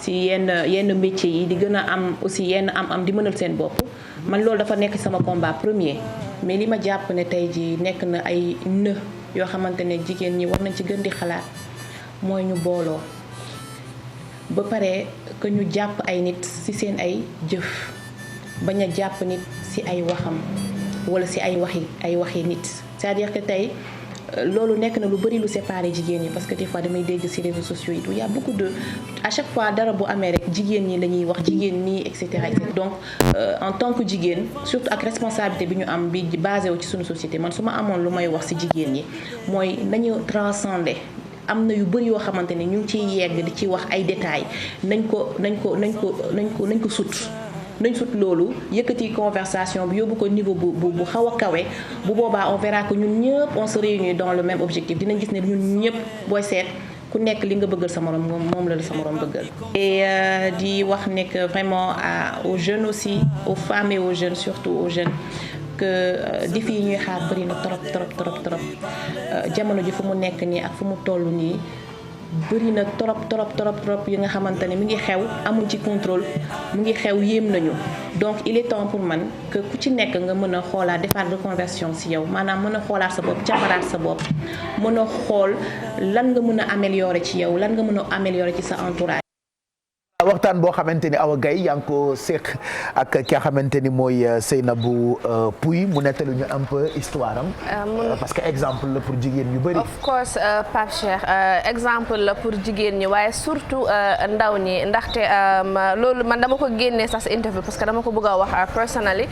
ci yenn métiers yi di gën a am aussi yenn am di mënal seen bopp man loolu dafa nekk sama combat premier mais li ma jàpp ne tey ji nekk na ay në yoo xamante ne jigéen ñi war nañ ci gën di xalaat mooy ñu booloo ba pare que ñu jàpp ay nit ci seen ay jëf bañ a jàpp nit ci ay waxam walla ci ay waxi nit c'est-à-dire que tey loolu nekk na lu bari lu séparé jigéen ñi parce que des fois damay dégg ci réseaux sociaux yi il y a beaucoup de à chaque fois dara bu amee rek jigéen ñi la ñuy wax jigéen ñi et cetera donc en tant que jigéen surtout ak responsabilité bi ñu am bi basé wu ci suñu société man su ma amoon lu may wax ci jigéen ñi mooy nañu transcender am na yu bari yoo xamante ne ñu ngi ciy yegg di ci wax ay détails nañ ko sut nañ sut loolu yëkkati conversation bi yóbbu ko niveau bu xaw a kawe bu boobaa on verra que ñun ñëpp on se réunit dans le même objectif dinañ gis ne ñun ñëpp booy seet ku nekk li nga bëggal sa morom moom la sa morom bëggal. et di wax ne que vraiment aux jeunes aussi aux femmes et aux jeunes surtout aux jeunes que défi yi ñuy xaar bari na trop jamono ji fu mu nekk nii ak fu mu toll nii. bëri na trop yi nga xamante ne mi ngi xew amul ci contrôle mu ngi xew yéem nañu donc il est temps pour man que ku ci nekk nga mën a xoolaat defaat reconversion ci yow maanaam mën a xoolaat sa bopp càmbaraat sa bopp mën a xool lan nga mën a améliorer ci yow lan nga mën a améliorer ci sa entourage. waxtaan boo xamante ni Awa Gaye yaa ngi ko séq ak ki nga xamante ni mooy Seynabou Pouye mu nettali ñu un peu histoire am. parce que exemple la pour jigéen ñu bëri. of course Pape Cheikh exemple la pour jigéen ñi waaye surtout ndaw ñi ndaxte loolu man dama ko génnee sax si interview parce que dama ko bëgg a wax personally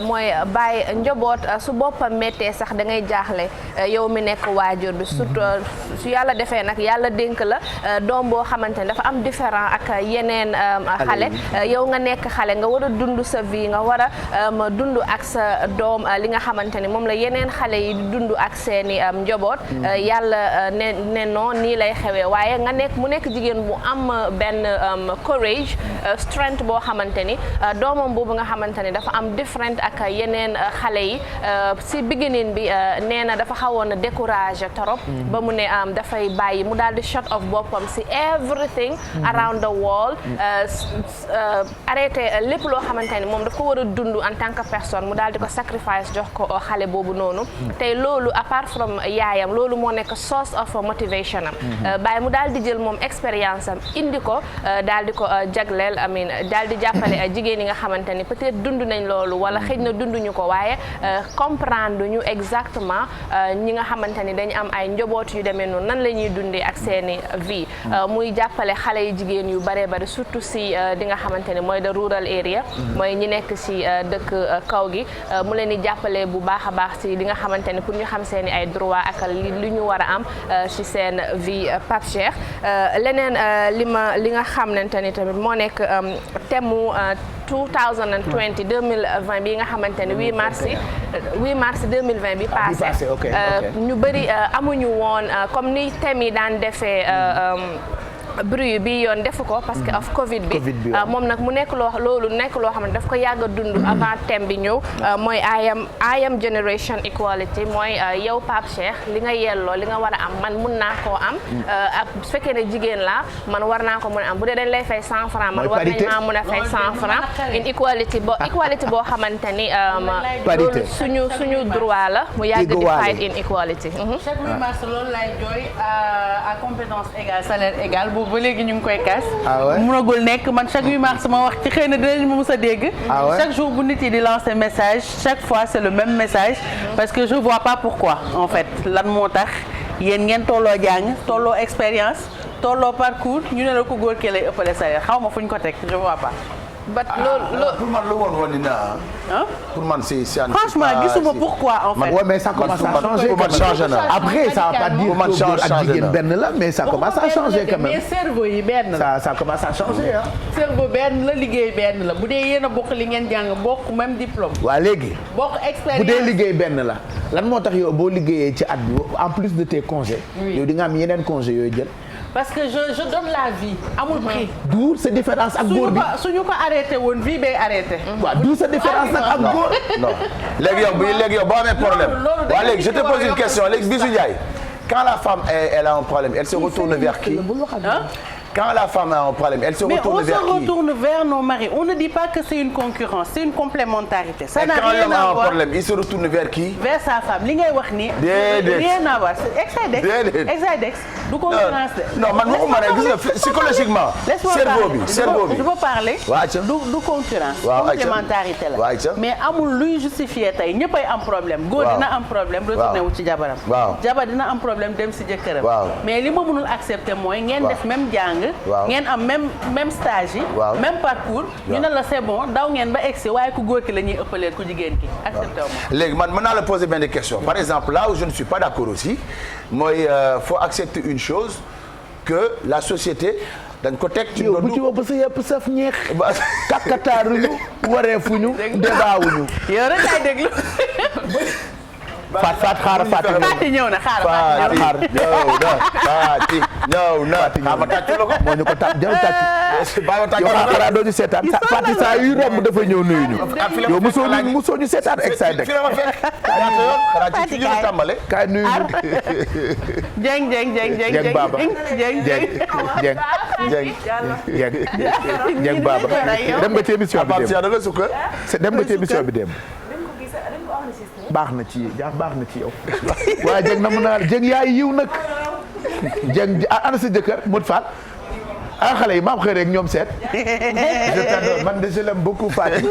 mooy bàyyi njaboot su boppam méttee sax da ngay jaaxle yow mi nekk waajur bi surtout su yàlla defee nag yàlla dénk la doom boo xamante ne dafa am différent ak yeneen xale yow nga nekk xale nga war a dund sa vie nga war a dund ak sa doom li nga xamante ni moom la yeneen xale yi di dund ak seeni njaboot yàlla ne non nii lay xewee waaye nga nekk mu nekk jigéen bu am benn courage strength boo xamante ni doomam boobu nga xamante ni dafa am different ak yeneen xale yi si beginning bi nee na dafa xawoon a découragé trop ba mu ne dafay bàyyi mu daal di shut off boppam si everything around the world arrêté lépp loo xamante ni moom daf ko war a dund en tant que personne mu daal di ko sacrifice jox ko xale boobu noonu tey loolu apart from yaayam loolu moo nekk source of motivation am bàyyi mu daal di jël moom expérience am indi ko daal di ko jagleel amin daal di jàppale jigéen yi nga xamante ni peut-être dund nañ loolu wala xëy na dunduñu ko waaye comprendre ñu exactement ñi nga xamante ni dañu am ay njaboot yu demee noonu nan la ñuy dundee ak seeni vie muy jàppale xale yi jigéen yu bare bari surtout si di nga xamante ni mooy the rural area mooy ñi nekk si dëkk kaw gi mu leen di jàppale bu baax a baax si li nga xamante ni pour ñu xam seeni ay droit ak li ñu war a am si seen vie Pape Cheikh leneen li nga xamante ni tamit moo nekk thème 2020 bi nga xamante ni 8 mars 2020 bi passé ñu bëri amuñu woon comme ni thème yi daan defee bruit bi yoon defu ko parce que of Covid bi moom nag mu nekk loolu nekk loo xam ne daf ko yàgg a dund avant thème bi ñëw mooy I am generation equality mooy yow Pape Cheikh li nga yelloo li nga war a am man mun naa koo am ak su fekkee ne jigéen la man war naa ko mun a am bu dee dañ lay fay 100 francs man war nañ maa mun a fay 100 francs une equality boo xamante ni loolu suñu droit la mu yàgg di fight in equality chaque 8 mars loolu lay jooy à compétence égale salaire égal ba léegi ñu ngi koy kaas mënagul nekk man chaque 8 mars ma wax ci xëy na dinañ ma mës a dégg chaque jour bu nit yi di lancer message chaque fois c'est le même message parce que je vois pas pourquoi en fait lan moo tax yéen ngeen tolloo jàng tolloo expérience tolloo parcours ñu ne la ko góor kee lay ëppale salaire xaw ma fu ñu ko teg je vois pas pour man lu woon woon na pour man c'est franchement gisuma pourquoi en fait. Ouais, mais ça commence à changer après ça va pas dire que góor ak jigéen benn la mais ça commence à changer quand même. mais cerveau yi benn la. ça commence à changer ah. cerveau benn la liggéey benn la bu dee yéen a bokk li ngeen jàng bokk même diplôme. waa léegi. bokk expérience bu dee liggéey benn la lan moo tax yow boo liggéeyee ci at bi en plus de tes congés. yow di nga am yeneen congés yooyu jël. parce que je donne la vie amul prix. d'où sa différence ak góor bi suñu ko arrêté woon vie bay arrêté. waaw d'où sa différence nag ak góor. non léegi yow boo amee problème. waaw léegi je te pose une question léegi Bijou Ndiaye quand la femme elle a un problème elle se retourne vers qui. quand la femme a un problème elle se retourne vers qui? Mais on se retourne vers nos maris. On ne dit pas que c'est une concurrence, c'est une complémentarité. Ça n'a rien à voir. Quand l'homme a un problème, il se retourne vers qui? Vers sa femme. li ngay wax ni. déedéet rien à voir. Exadex. Du concurrence de. non man waxuma ne gis nga psychologiquement. cerveau bi. je peux parler. du concurrence. complémentarité la. mais amul luy justifier tey ñëppay am problème. góor dina am problème retourné wu ci jabaram. jabar dina am problème dem si jëkkëram. mais li ma mënul accepter mooy ngeen def même jàng. ngeen am même stage yi. même parcours. ñu ne la c'est bon daw ngeen ba egsi waaye ku góor ki la ñuy ëppalee ku jigéen ki. accepté wu ma. léegi man mën naa la poser benn question par exemple là où je ne suis pas d'accord aussi mooy faut accepter une chose que la société. dañ ko teg ci bu ci bopp sa yëpp saf ñeex. kakkataaruñu wareefuñu débaawuñu. yow rek laay déglu. Faat Faati ñëw na xaar Faati ñëw na. ma tàccu la ko moo ñu ko tàcc jël tàcc. yow xaaral doo ñu seetaan Faati saa yu romb dafa ñëw nuyu ñu. yow mosoo ñu seetaan Excidex. Faati kaay nuyu ñu. Jeng Baba Jeng Baba dem nga ci émission bi dem nga ci émission bi dem. baax na ci yow waaye Jeng na mën naa Jeng yaay yiw nag Jeng ana sa jëkkër Modou Fall xale yi maam xëy rek ñoom seet je t'adore man de je l'aime beaucoup Fatou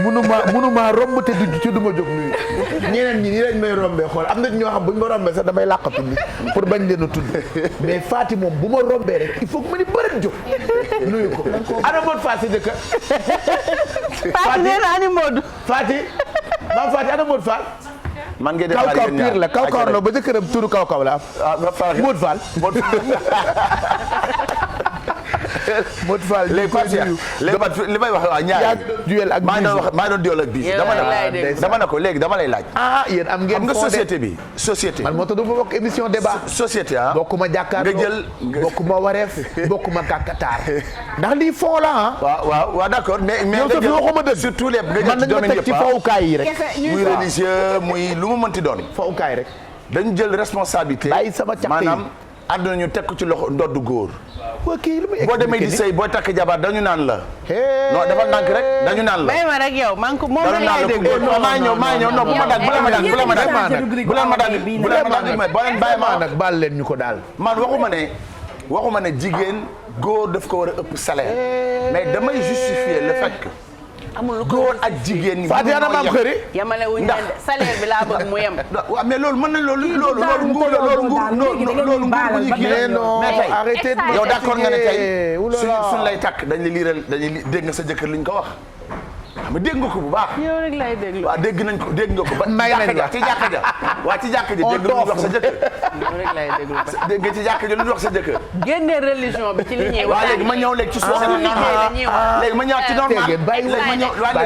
munuma romb te ci du ma jóg nuyu ñeneen ñi nii lañ may rombee xool am na ñoo xam bu ñu ma rombee sax damay làqatu ni pour bañ leen a tudd mais Fatou moom bu ma rombee rek il faut que ma ni bëri jóg nuyu ko ana Modou Fall sa jëkkër Fatou nee na ani Modou Fatou maam Fatou ana Modou Fall man ngeen di kaw pire la kaw la ba jëkkëram turu kaw la am Modou Fall Modou Fall li may wax waa ñaar maa doon duel ak bii dama ne ko léegi dama lay laaj yéen am ngeen nga société man moo tax du ma bokk émission débat société bokkuma jàkkaarloo nga jël bokkuma wareef bokkuma kàkkataar ndax lii foo la waaw d'accord mais yow sax waxuma dëgg surtout les man nañ ma teg ci fowukaay yi rek muy religieux muy lu mu mënti doon fowukaay rek dañu jël responsabilité bàyyi sama caq maanaam àdduna ñu teg ko ci loxo ndoddu góor waa kii lu muy boo demee di sëy boo takk jabar dañu naan la non dafa nànk rek dañu naan la may ma rek yow man ko moom la lay dégg maa ñëw non bu ma dag boo leen bàyyi ma nag baal leen ñu ko daal man waxuma ne jigéen góor daf ko war a ëpp salaire mais damay justifier le fait que amul góor ak jigéen ñi. Fatou Yana maam xëri. yamale wuñ leen salaire bi laa bëgg mu yem. waaw mais loolu mën na loolu nguur bu ñu kii. non arrêtez yow d'accord nga ne tey suñ lay takk dañuy liiral dañuy dégg nga sa jëkkër liñ ko wax. xam nga dégg nga ko bu baax. yow rek lay déglu. waaw dégg nga ko ba. may nañ la ci jàkka ja waaw ci jàkka ja dégg nga lu ñu wax sa jëkkër. yow rek lay déglu. dégg nga ci jàkka ja lu ñu wax sa jëkkër. génne religion bi ci li ñuy wax. waaw léegi ma ñëw léegi ci société normal léegi ma ñëw ci normal. bàyyi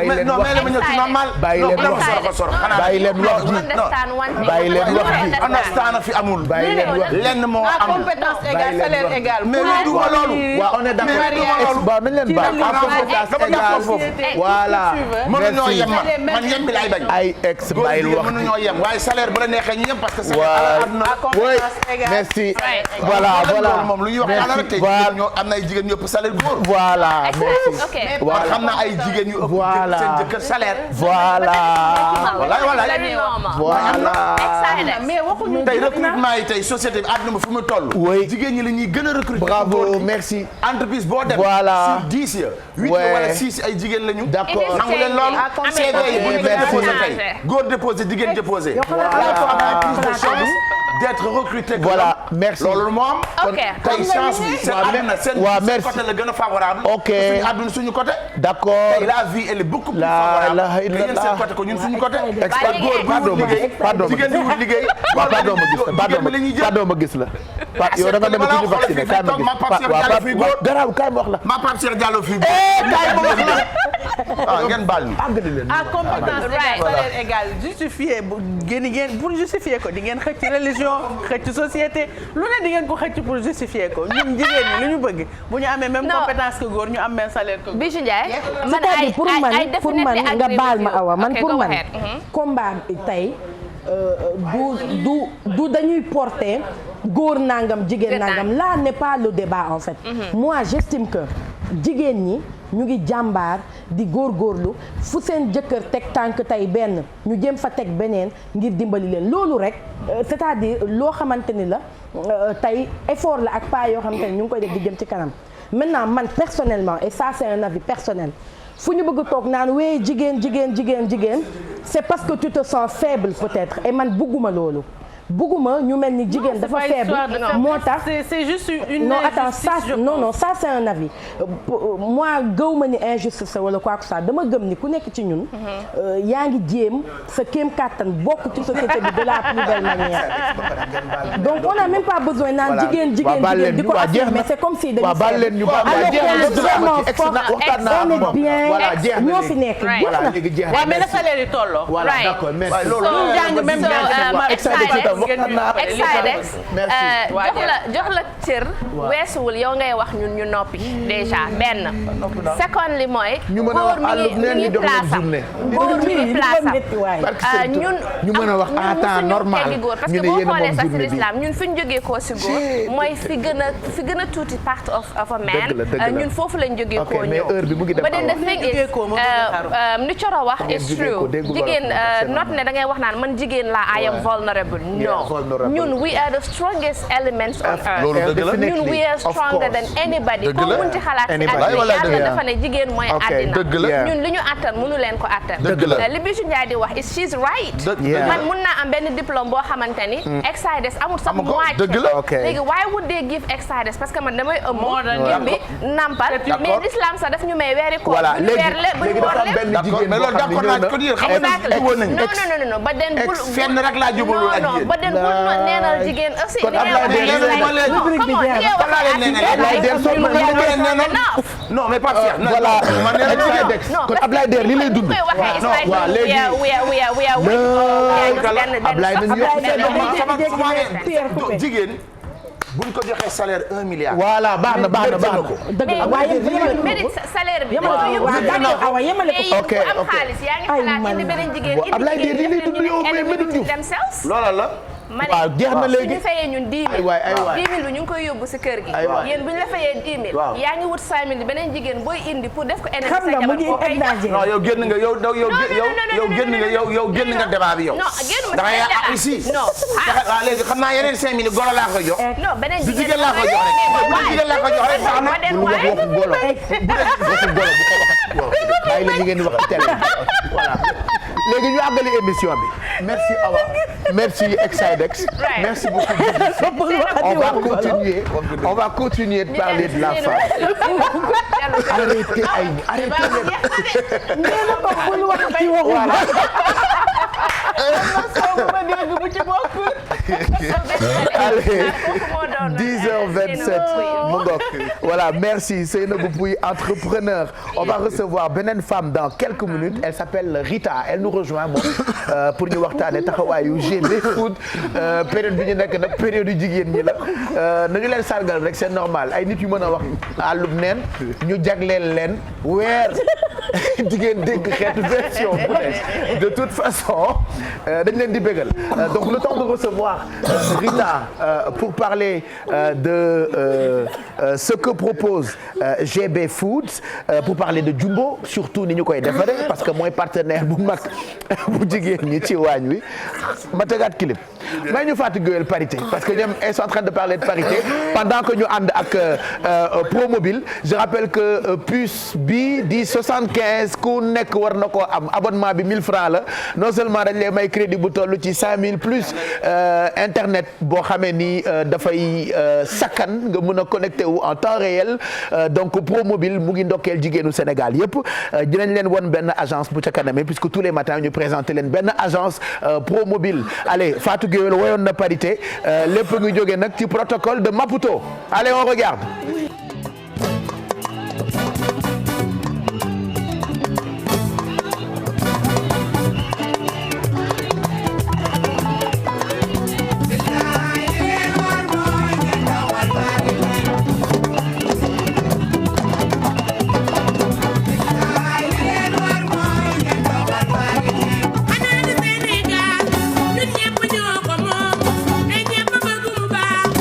leen non mais ma ñëw ci normal. bàyyi leen wax bàyyi leen wax ji bàyyi leen wax ji. understand fi amul. bàyyi leen wax ji lenn moo am. compétence égale salaire égal. mais du ma loolu. waaw on est d'accord ba nañ leen baal compétence égale voilà. mënuñoo yem man yem bi laay bañ. ay ex bàyyil wax ji mënuñoo yem waaye salaire bu la neexee ñu yem parce que merci voilà moom lu ñuy wax ala tey am na ay jigéen ñu ëpp salaire góor. voilà merci. voilà xam na ay jigéen ñu ëpp seen jëkkër salaire. voilà. mais waxuñu tey recrutement yi tey société bi àdduna bi fu mu toll. oui jigéen ñi la ñuy gën a recruter. bravo merci. entreprise boo dem. voilà sur 10 ya 8 wala 6 ay jigéen la ñu. d'accord nangu leen loolu. CV yi bu ñu déposé tey góor déposé jigéen déposé. d'être recruté. voilà merci loolu moo am. tey chance bi seen àdduna seen côté la gën a favorable. ok suñu àdduna suñu côté. d'accord tey la vie elle est beaucoup plus favorable. que yéen seen côté ko ñun suñu côté. pardon jigéen ñi wut liggéey. pardon ma gis la. yow da nga dem ci ñu vacciné kaay ma gis garaaw kaay ma wax la. ma Pape Cheikh Diallo fii. kaay ma wax la. ah ngeen baal ñu. à compétence salaire égale justifié pour justifier ko di ngeen xëcc religion xëcc société lu ne di ngeen ko xëcc pour justifier ko ñun jigéen ñi lu ñu bëgg bu ñu amee même compétence que góor ñu am même salaire que góor. Bijou Ndiaye c'est-à-dire pour man nga baal ma awa man pour man combat tey du dañuy porter góor nangam jigéen nangam là n'est pas le débat en fait. Moi j'estime que jigéen ñi ñu ngi jàmbaar di góorgóorlu fu seen jëkkër teg tànk tey benn ñu jëm fa teg beneen ngir dimbali leen loolu rek c'est-à-dire loo xamante ni la tey effort la ak pas yoo xamante ni ñu ngi koy def di jëm ci kanam. Maintenant man personnellement et ça c'est un avis personnel fu ñu bëgg toog naan wéy jigéen c'est parce que tu te sens faible peut-être et man bugguma loolu. bugguma ñu mel ni jigéen dafa faible moo tax c'est juste une non attends ça non ça c'est un avis moi gëw ma ni injustice wala quoi que ça dama gëm ni ku nekk ci ñun yaa ngi jéem sa kéem kàttan bokk ci société bi de la plus belle manière donc on n'a même pas besoin naan jigéen di ko affirmer c'est comme si dañu faible alors on est bien ñoo fi nekk waaw mais na salaire yi tolloo voilà d'accord merci jox la cër weesuwul yow ngay wax ñun ñu noppi déjà benn secondly mooy góor mi ngi place am góor mi ngi place am ñun ñu mën a wax en temps normal parce que boo xoolee sax ci l'islam ñun fi ñu jógee koo si góor mooy fi gën a tuuti part of a man ñun foofu lañ jógee koo ñëw ba den the thing is ni Coro wax is true jigéen not ne da ngay wax naan man jigéen la I am vulnerable ñun we are the strongest elements on earth ñun we are stronger than anybody ko mun ci xalaat ci àddina yàlla dafa ne jigéen mooy àddina ñun li ñu attan mënu leen ko attan li Bijou Ndiaye di wax is she's right man mun naa am benn diplôme boo xamante ni Exides amul sax moitié léegi why would they give Exides parce que man damay ëmb ngir bi nampal mais l'islam sax daf ñu may weeri ko bu ñu weer le bu ñu woor le non ba den bul fenn rek laa jublu ak yéen ba den bul neenal jigéen aussi non mais pas fier kon Ablaye Der li lay dund jigéen buñ ko joxee salaire 1 milliard. voilà baax na. dëgg waaye salaire bi. yemale ko ok am xaalis yaa ngi xalaat indi beneen jigéen indi loola la. waaw jeex na léegi suñu fayee ñun 10 000 10 000 bi ñu ngi koy yóbbu si kër gi yéen bu ñu la fayee 10 000 yaa ngi wut 5 000 beneen jigéen booy indi pour def ko énergie sa jabar boo koy jox non yow génn nga yow génn nga débat bi yow da ngay yàq ici non waaw léegi xam naa yeneen 5 000 golo laa koy jox non beneen jigéen laa koy jox rek baax na bu wax waxu golo bu ko wax bàyyi la li ngeen di wax télé voilà léegi ñu àggali émission bi merci Awa merci Exidex merci beaucoup on va continuer de parler de la femme arrêtez allez 10h27 mu ngoog voilà merci Seynabou Pouye entrepreneur on va recevoir beneen femme dans quelques minutes elle s'appelle Rita elle nous rejoint moom pour ñu waxtaane taxawaayu GB Food période bi ñu nekk nag période yu jigéen ñi la nañu leen sargal rek c'est normal ay nit yu mën a wax àllub neen ñu jagleel leen weer jigéen dégg xeetu version bu ne de toute façon dañ leen di bégal donc le temps de recevoir Rita pour parler de ce que propose GB Foods pour parler de Jumbo surtout ni ñu koy defaree parce que mooy partenaire bu mag bu jigéen ñi ci waañ wi ma tegaat clip may ñu fàttali Gueule parité parce que ñoom ils sont en train de parler de parité pendant que ñu ànd ak Promobile je rappelle que puce bi di 75 ku nekk war na koo am abonnement bi 1000 francs la non seulement dañ lay may crédit bu toll ci 5000 plus internet boo xamee ni dafay sakkan nga mën a connecté wu en temps réel donc Promobile mu ngi ndokkeel jigéenu Sénégal yëpp dinañ leen won benn agence bu ca kaname puisque tous les matins ñu présenté leen benn agence Promobile allez Fatou Gueye woyoon na parité lépp ngi jógee nag ci protocole de Maputo allez on regarde. Sénégal ñun ñëpp ñoo ko moom te ñëpp bëgg mu baax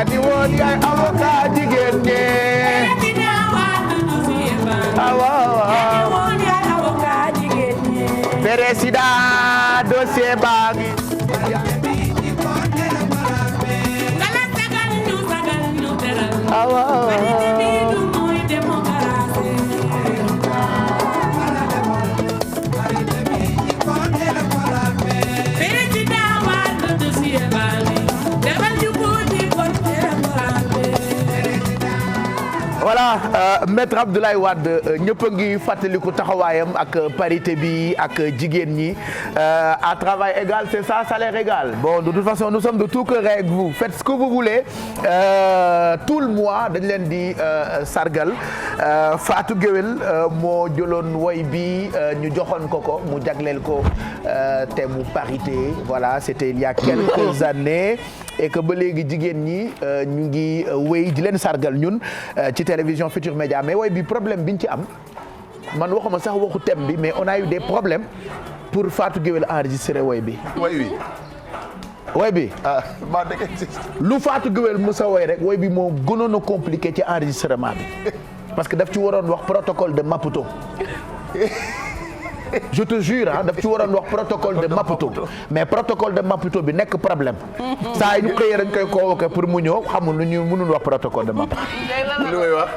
ni woon yaay avocat jigéen ñi président dossier baa ngi voilà maître Abdoulaye Wade ñëpp a ngi fàttaliku taxawaayam ak parité bi ak jigéen ñi à travail égal c'est ça, salaire égal. Bon, de toute façon nous sommes de tout cœur avec vous, faites ce que vous voulez. Tout le mois dañ leen di sargal Fatou Guewel moo jëloon woy bi ñu joxoon ko mu jagleel ko thème mu parité. Voilà, c'était il y a quelques années et que ba léegi jigéen ñi ñu ngi wéy di leen sargal ñun ci télévision Futur Média. Mais woy bi problème biñ ci am man waxuma sax waxu thème bi, mais on a eu des problèmes pour Fatou Guewel enregistrer woy bi. woy bi lu Fatou Guewel Moussa woy rek woy bi moo gënoon a compliqué ci enregistrement bi parce que daf ci waroon wax protocole de Maputo. Je te jure daf ci waroon wax protocole de Maputo, mais protocole de Maputo bi nekk problème saa yu ñu xëyee dañ koy convoqué pour mu ñëw xamul nu ñu mënul wax protocole de Maputo. li may wax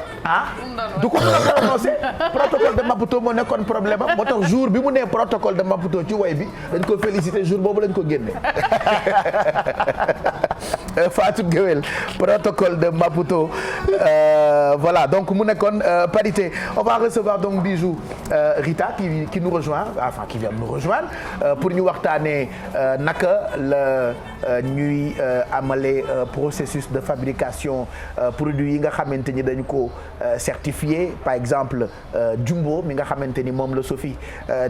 du ko mën a prononcé protocole de Maputo moo nekkoon problème am moo tax jour bi mu nee protocole de Maputo ci woy bi dañ ko félicité jour boobu lañ ko génne. Fatou Guewel protocole de Maputo voilà donc mu nekkoon parité. On va recevoir donc Bijou Rita qui nous rejoint, enfin qui vient nous rejoindre pour ñu waxtaanee naka la ñuy amale processus de fabrication produits yi nga xamante ni dañu ko certifié. Par exemple Jumbo mi nga xamante ni moom la Sophie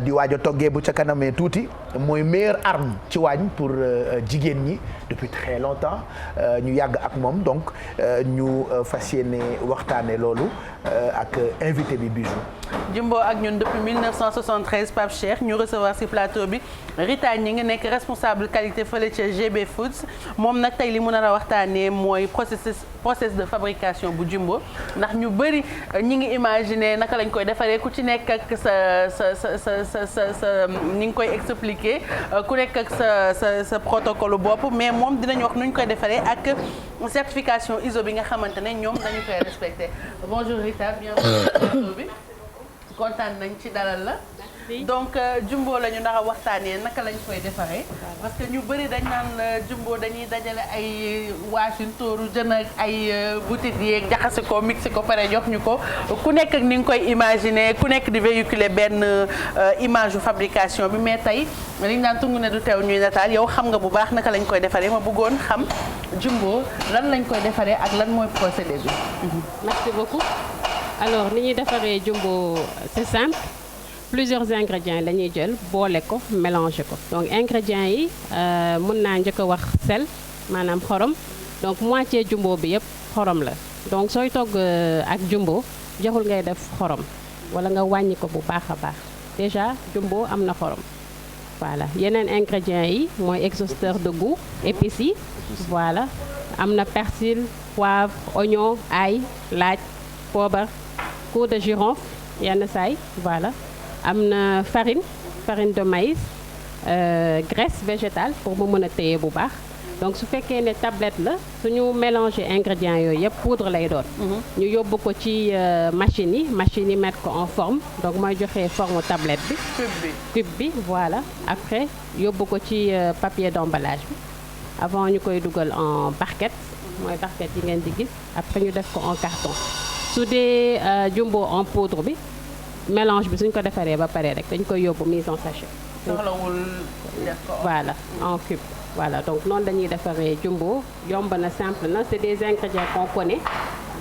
di waaj a toggee bu ca kanamee tuuti mooy meilleure arme ci waañ pour jigéen ñi depuis très longtemps ñu yàgg ak moom donc ñu fas yéene waxtaanee loolu ak invité bi Bijou. Jumbo ak ñun depuis 1973 Pape Cheikh ñu recevoir ci plateau bi Rita ñi ngi nekk responsable qualité fële ca GB Foods moom nag tey li mu nar a waxtaanee mooy process de fabrication bu Jumbo ndax ñu bëri ñi ngi imaginer naka lañ koy defaree ku ci nekk ak sa ñi ngi koy expliquer ku nekk ak sa protocole bopp mais moom dinañ wax nu ñu koy defaree ak certification ISO bi nga xamante ne ñoom dañu koy respecter. Bonjour Rita, bienvenue bi kontaan nañ ci dalal la. donc Jumbo la ñu nar a waxtaanee naka lañ koy defaree parce que ñu bëri dañ naan Jumbo dañuy dajale ay waasin tóoru jën ak ay boutique yeeg jaxase ko mixé ko pare jox ñu ko ku nekk ak ni nga koy imaginer ku nekk di véhiculer benn image fabrication bi mais tey liñ naan tungu ne du teew ñuy nataal yow xam nga bu baax naka lañ koy defaree ma bëggoon xam Jumbo lan lañ koy defaree ak lan mooy procédé bi. Merci beaucoup. Alors ni ñuy defaree Jumbo c'est simple. Plusieurs ingrédients la ñuy jël boole ko mélanger ko donc ingrédients yi mën naa njëkk a wax sel maanaam xorom donc moitié jumbo bi yëpp xorom la donc sooy togg ak jumbo jaxul ngay def xorom wala nga wàññi ko bu baax a baax déjà jumbo am na xorom voilà yeneen ingrédients yi mooy exhausteur de goût épices yi voilà am na persil poivre oignon ail laaj poobar clou de girofle yenn saay voilà am na farine de maïs graisse végétale pour mu mën a téye bu baax donc su fekkee ne tablette la suñu mélanger ingrédients yooyu yëpp poudre lay doon. ñu yóbbu ko ci machine yi mettre ko en forme donc mooy joxe forme tablette bi. cube bi voilà après yóbbu ko ci papier d'emballage bi avant ñu koy dugal en barquette mooy barquette yi ngeen di gis après ñu def ko en carton su dee jumbo en poudre bi. mélange bi suñ ko defaree ba pare rek dañ koy yóbbu mise en sachet. soxlawul def ko voilà en cube. voilà donc noonu dañuy defaree jumbo yomb na simple na c'est des ingrédients qu'on connaît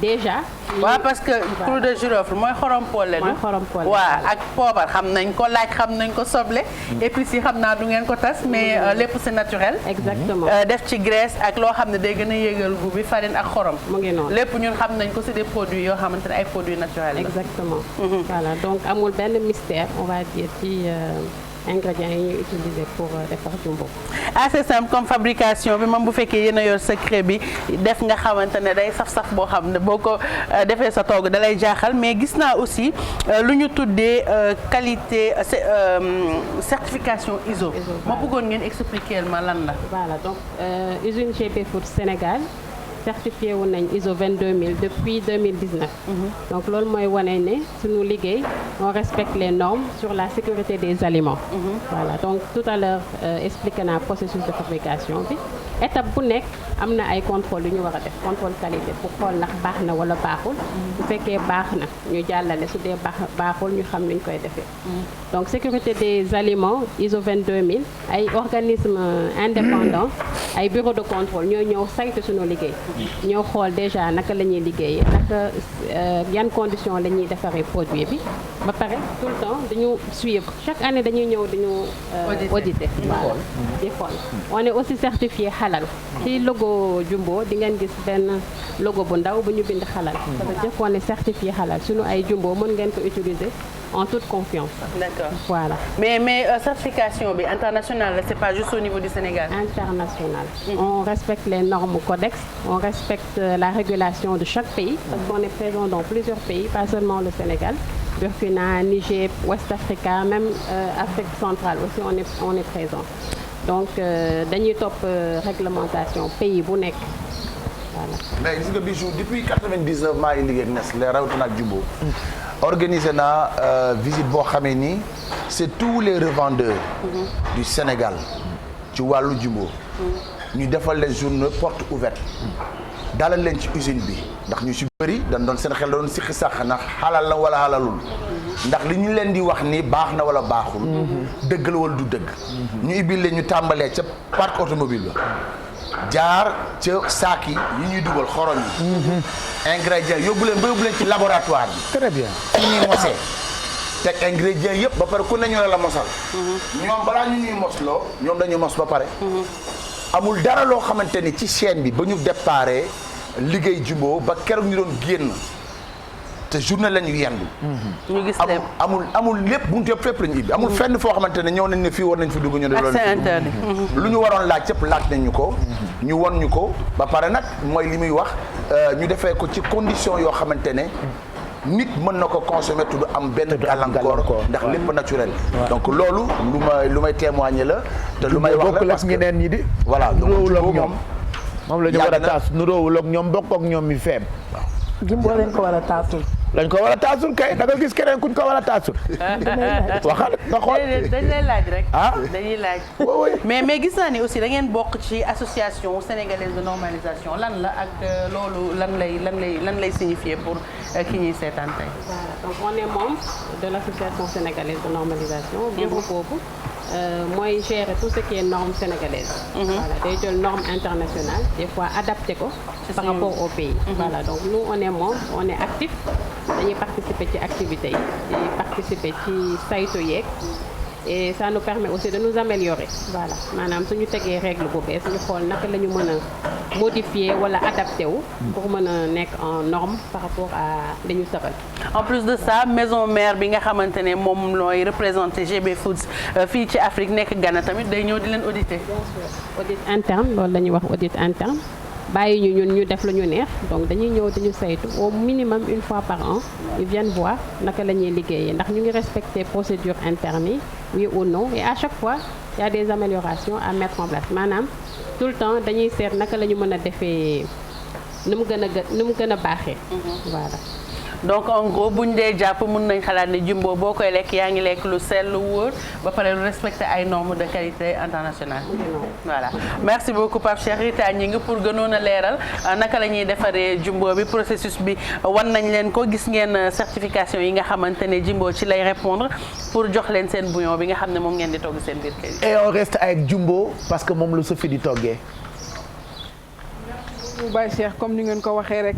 déjà. waaw parce que clou de girofle mooy xorom polle. mooy xorom polle waaw ak poobar xam nañ ko laaj xam nañ ko soble. épices yi xam naa du ngeen ko tas mais lépp c'est naturel. exactement def ci graisse ak loo xam ne day gën a yéegal goût bi farine ak xorom. mu ngi noonu lépp ñun xam nañ ko c'est des produits yoo xamante ne ay produits naturels la. exactement. voilà donc amul benn mystère on va dire ingrédients yi ñuy utiliser pour defar jumbo. assez simple comme fabrication bi moom bu fekkee yéen a yor secret bi def nga xamante ne day saf-saf boo xam ne boo ko defee sa togg dalay jaaxal mais gis naa aussi lu ñu tuddee qualité certification ISO. ma bëggoon ngeen expliquer ma lan la. voilà donc usine GB Food Sénégal certifié wu nañ ISO 22000 depuis 2019. donc loolu mooy wane ne suñu liggéey on respecte les normes sur la sécurité des aliments. voilà donc tout à l'heure expliqué naa processus de fabrication bi étape bu nekk am na ay contrôle yu ñu war a def contrôle qualité pour xool ndax baax na wala baaxul. bu fekkee baax na ñu jàllale su dee baaxul ñu xam ni ñu koy defee. donc sécurité des aliments ISO 22000 ay organismes indépendants ay bureau de contrôle ñoo ñëw saytu suñu liggéey. ñoo xool déjà naka la ñuy liggéeyee naka yan conditions la ñuy defaree produit bi ba pare tout le temps dañu suivre chaque année dañuy ñëw dañu auditer voilà di xool on est aussi certifié halal ci logo Jumbo di ngeen gis benn logo bu ndaw bu ñu bind halal ça veut dire qu'on est certifié halal suñu ay Jumbo mën ngeen ko utiliser en toute confiance. D'accord. Voilà. Mais certification bi internationale c'est pas juste au niveau du Sénégal. International. On respecte les normes codex, on respecte la régulation de chaque pays parce qu'on est présent dans plusieurs pays, pas seulement le Sénégal. Burkina, Niger, West Africa, même Afrique centrale aussi on est présent. Donc dañuy topp réglementation pays bu nekk. Voilà. Mais gis nga Bijou depuis 99 maa ngi liggéey ak Nestlé rawatina ak Jumbo. organisé naa visite boo xamee ni c'est tous les revendeurs du Sénégal ci wàllu Jumbo ñu defal les journées porte ouverte dalal leen ci usine bi ndax ñu si bëri dañ doon seen xel doon sikki sàq ndax xalal la wala xalalul ndax li ñu leen di wax ni baax na wala baaxul dëgg la wala du dëgg ñu ibbil leen ñu tàmbalee ca parc automobile ba jaar ca saak yi ñuy dugal xorom yi ingrédients yóbbu leen ci laboratoire bi très bien fi ñuy mosee teg ingrédients yëpp ba pare ku ne ñu la mosal ñoom balaa ñu ñuy mosloo ñoom dañu mos ba pare amul dara loo xamante ni ci chaîne bi ba ñu déparé liggéey Jumbo ba keroog ñu doon génn te journée la ñu yendu ñu gis lépp amul lépp buntu yëpp fépp la ñu ibbi amul fenn foo xamante ne ñëw nañ ne fii war nañ fi dugg ñu ne loolu lu ñu waroon laaj yëpp laaj nañ ñu ko ñu won ñu ko ba pare nag mooy li muy wax ñu defee ko ci condition yoo xamante ne nit mën na ko consommer tudd am benn gàllankoor ndax lépp naturel donc loolu lu may témoigner la te lu may wax la parce que ñeneen ñi di voilà nuróowul ak ñoom moom la ñu war a taas nuróowul ak ñoom bokk ak ñoom mi feem Jumbo lañ ko war a taasul. lañ ko war a taasul kay da nga gis keneen kuñ ko war a taasul. waxal nga xool dañ lay laaj rek. ah dañuy laaj. mais gis naa ni aussi da ngeen bokk ci association sénégalaise de normalisation lan la ak loolu lan lay signifier pour ki ñuy seetaan tey. Voilà donc on est membre de l'association sénégalaise de normalisation. bureau boobu mooy gérer tout ce qui est norme sénégalaise. Voilà day jël norme internationale des fois adapté ko. par rapport au pays. Voilà donc nous on est membre on est actif dañuy participer ci activités yi di participer ci saytu yeeg et ça nous permet aussi de nous améliorer voilà maanaam suñu tegee règle bu bees ñu xool naka la ñu mën a modifier wala adapté wu pour mën a nekk en norme par rapport à li ñu sabal. en plus de ça maison mère bi nga xamante ne moom looy représenté GB Foods fii ci Afrique nekk Ghana tamit day ñëw di leen auditer. bien sûr audit interne loolu la ñuy wax audit interne. bàyyi ñu ñun ñu def lu ñu neex donc dañuy ñëw dañu saytu au minimum une fois par an ils viennent voir naka la ñuy liggéeyee ndax ñu ngi respecter procédures internes yi oui ou non et à chaque fois il y a des améliorations à mettre en place maanaam tout le temps dañuy seet naka la ñu mën a defee nu mu gën a baaxee voilà. donc en gros buñ dee jàpp mën nañ xalaat ne Jumbo boo koy lekk yaa ngi lekk lu sell lu wóor ba pare lu respecter ay normes de qualité internationale. voilà merci beaucoup Pape Cheikh Rita ñi ngi pour gënoon a leeral naka la ñuy defaree Jumbo bi processus bi wan nañ leen ko gis ngeen certification yi nga xamante ne Jumbo ci lay répondre pour jox leen seen bouillon bi nga xam ne moom ngeen di togg seen biir kër yi. et on reste avec Jumbo parce que moom lu Sophie di toggee. Baye Cheikh comme ni ngeen ko waxee rek.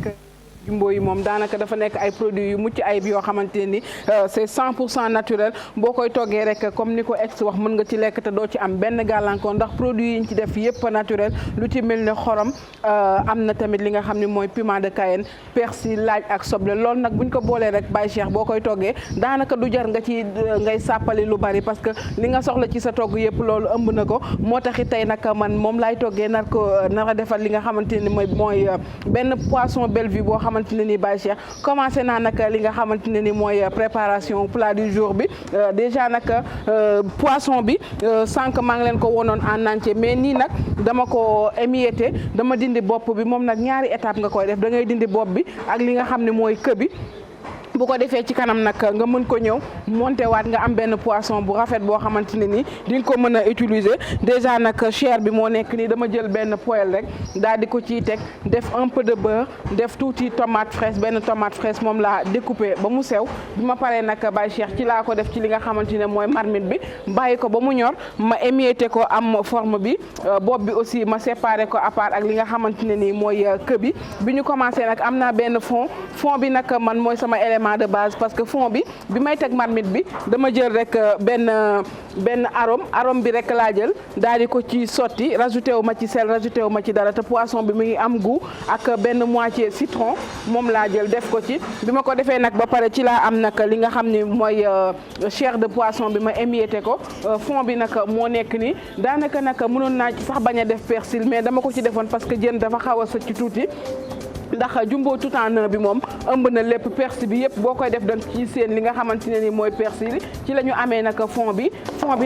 jumbo yi moom daanaka dafa nekk ay produits yu mucc ayib yoo xamante ni c'est 100% naturel boo koy toggee rek comme ni ko ex wax mën nga ci lekk te doo ci am benn gàllankoor ndax produits yi ñu ci def yépp naturel lu ci mel ne xorom am na tamit li nga xam ne mooy piment de Cayenne persil laaj ak soble loolu nag buñ ko boolee rek Baye Cheikh boo koy toggee daanaka du jar nga ci ngay sàppali lu bari parce que li nga soxla ci sa togg yépp loolu ëmb na ko moo taxit tey nag man moom laay toggee nar a defal li nga xamante ni mooy benn poisson Bellevue boo xamante ne ni Baye Cheikh commencé naa nag li nga xamante ne ni mooy préparation plat du jour bi déjà nag poisson bi sànq maa ngi leen ko wonoon en entier mais nii nag dama ko émietté dama dindi bopp bi moom nag ñaari étape nga koy def da ngay dindi bopp bi ak li nga xam ne mooy queue bi bu ko defee ci kanam nag nga mën ko ñëw monté waat nga am benn poisson bu rafet boo xamante ne nii di nga ko mën a utiliser déjà nag chair bi moo nekk nii dama jël benn poêle rek daal di ko ciy teg def un peu de beurre def tuuti tomate fraîche benn tomate fraîche moom laa découpé ba mu sew bi ma paree nag Baye Cheikh ci laa ko def ci li nga xamante ne mooy marmite bi bàyyi ko ba mu ñor ma émietté ko am forme bi bopp bi aussi ma séparé ko à part ak li nga xamante ne nii mooy queue bi ñu commencé nag am naa benn fond bi nag man mooy sama élément de base parce que fond bi may teg marmite bi dama jël rek benn arôme bi rek laa jël daal di ko ci sotti rajouté wu ma ci sel rajouté wu ma ci dara te poisson bi mu ngi am goût ak benn moitié citron moom laa jël def ko ci bi ma ko defee nag ba pare ci laa am nag li nga xam ni mooy chair de poisson bi ma émietté ko fond bi nag moo nekk nii daanaka nag mënoon naa ci sax bañ a def persil mais dama ko ci defoon parce que jën dafa xaw a sëcc tuuti ndax jumbo tout en un bi moom ëmb na lépp persil bi yëpp boo koy def danga ci seen li nga xamante ne ni mooy persil ci la ñu amee nag fond bi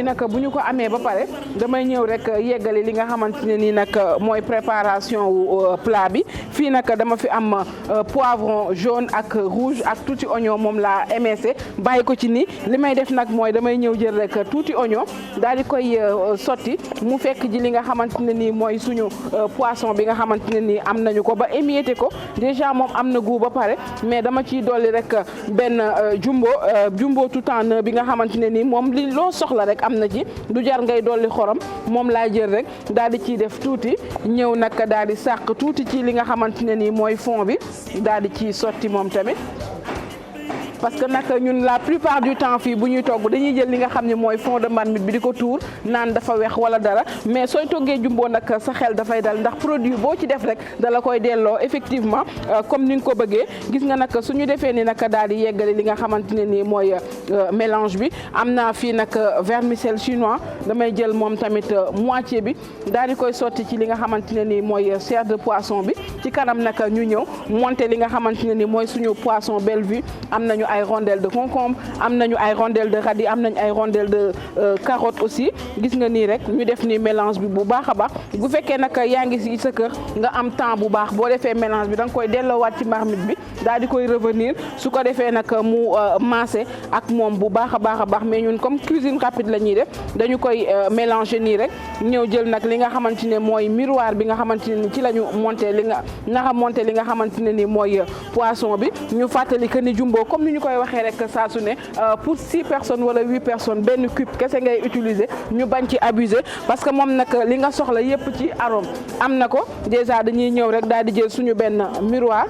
nag bu ñu ko amee ba pare damay ñëw rek yeggali li nga xamante ne ni nag mooy préparation wu plat bi fii nag dama fi am poivron jaune ak rouge ak tuuti oignon moom laa émincé bàyyi ko ci nii li may def nag mooy damay ñëw jël rek tuuti oignon daal di koy sotti mu fekk ji li nga xamante ne nii mooy suñu poisson bi nga xamante ne nii am nañu ko ba émietté ko déjà moom am na goût ba pare mais dama ciy dolli rek benn jumbo tout en un bi nga xamante ne nii moom li loo soxla rek am na ci du jar ngay dolli xorom moom laa jël rek daal di ciy def tuuti ñëw nag daal di sàq tuuti ci li nga xamante ne nii mooy fond bi daal di ciy sotti moom tamit. parce que nag ñun la plupart du temps fii bu ñuy togg dañuy jël li nga xam ne mooy fond de marmite bi di ko tuur naan dafa weex wala dara mais sooy toggee jumbo nag sa xel dafay dal ndax produit boo ci def rek dala koy delloo effectivement comme ni nga ko bëggee gis nga nag suñu defee ni nag daal di yeggale li nga xamante ne nii mooy mélange bi am naa fii nag vermicelle chinois damay jël moom tamit moitié bi daal di koy sotti ci li nga xamante ne nii mooy chair de poisson bi ci kanam nag ñu ñëw monter li nga xamante ne nii mooy suñu poisson Bellevue am nañu ay rondelles de concombre am nañu ay rondelles de radis am nañu ay rondelles de carotte aussi gis nga nii rek ñu def nii mélange bi bu baax a baax bu fekkee nag yaa ngi si sa kër nga am temps bu baax boo defee mélange bi da nga koy delloowaat ci marmite bi daal di koy revenir su ko defee nag mu maase ak moom bu baax a baax mais ñun comme cuisine rapide la ñuy def dañu koy mélanger nii rek ñëw jël nag li nga xamante ne mooy miroir bi nga xamante ne ni ci la ñu monter li nga xamante ne ni mooy poisson bi ñu fàttali que ni jumbo comme ni ñu koy waxee rek saa su ne pour 6 personnes wala 8 personnes benn cube kese ngay utiliser ñu bañ ci abuser parce que moom nag li nga soxla yépp ci arôme am na ko déjà dañuy ñëw rek daal di jël suñu benn miroir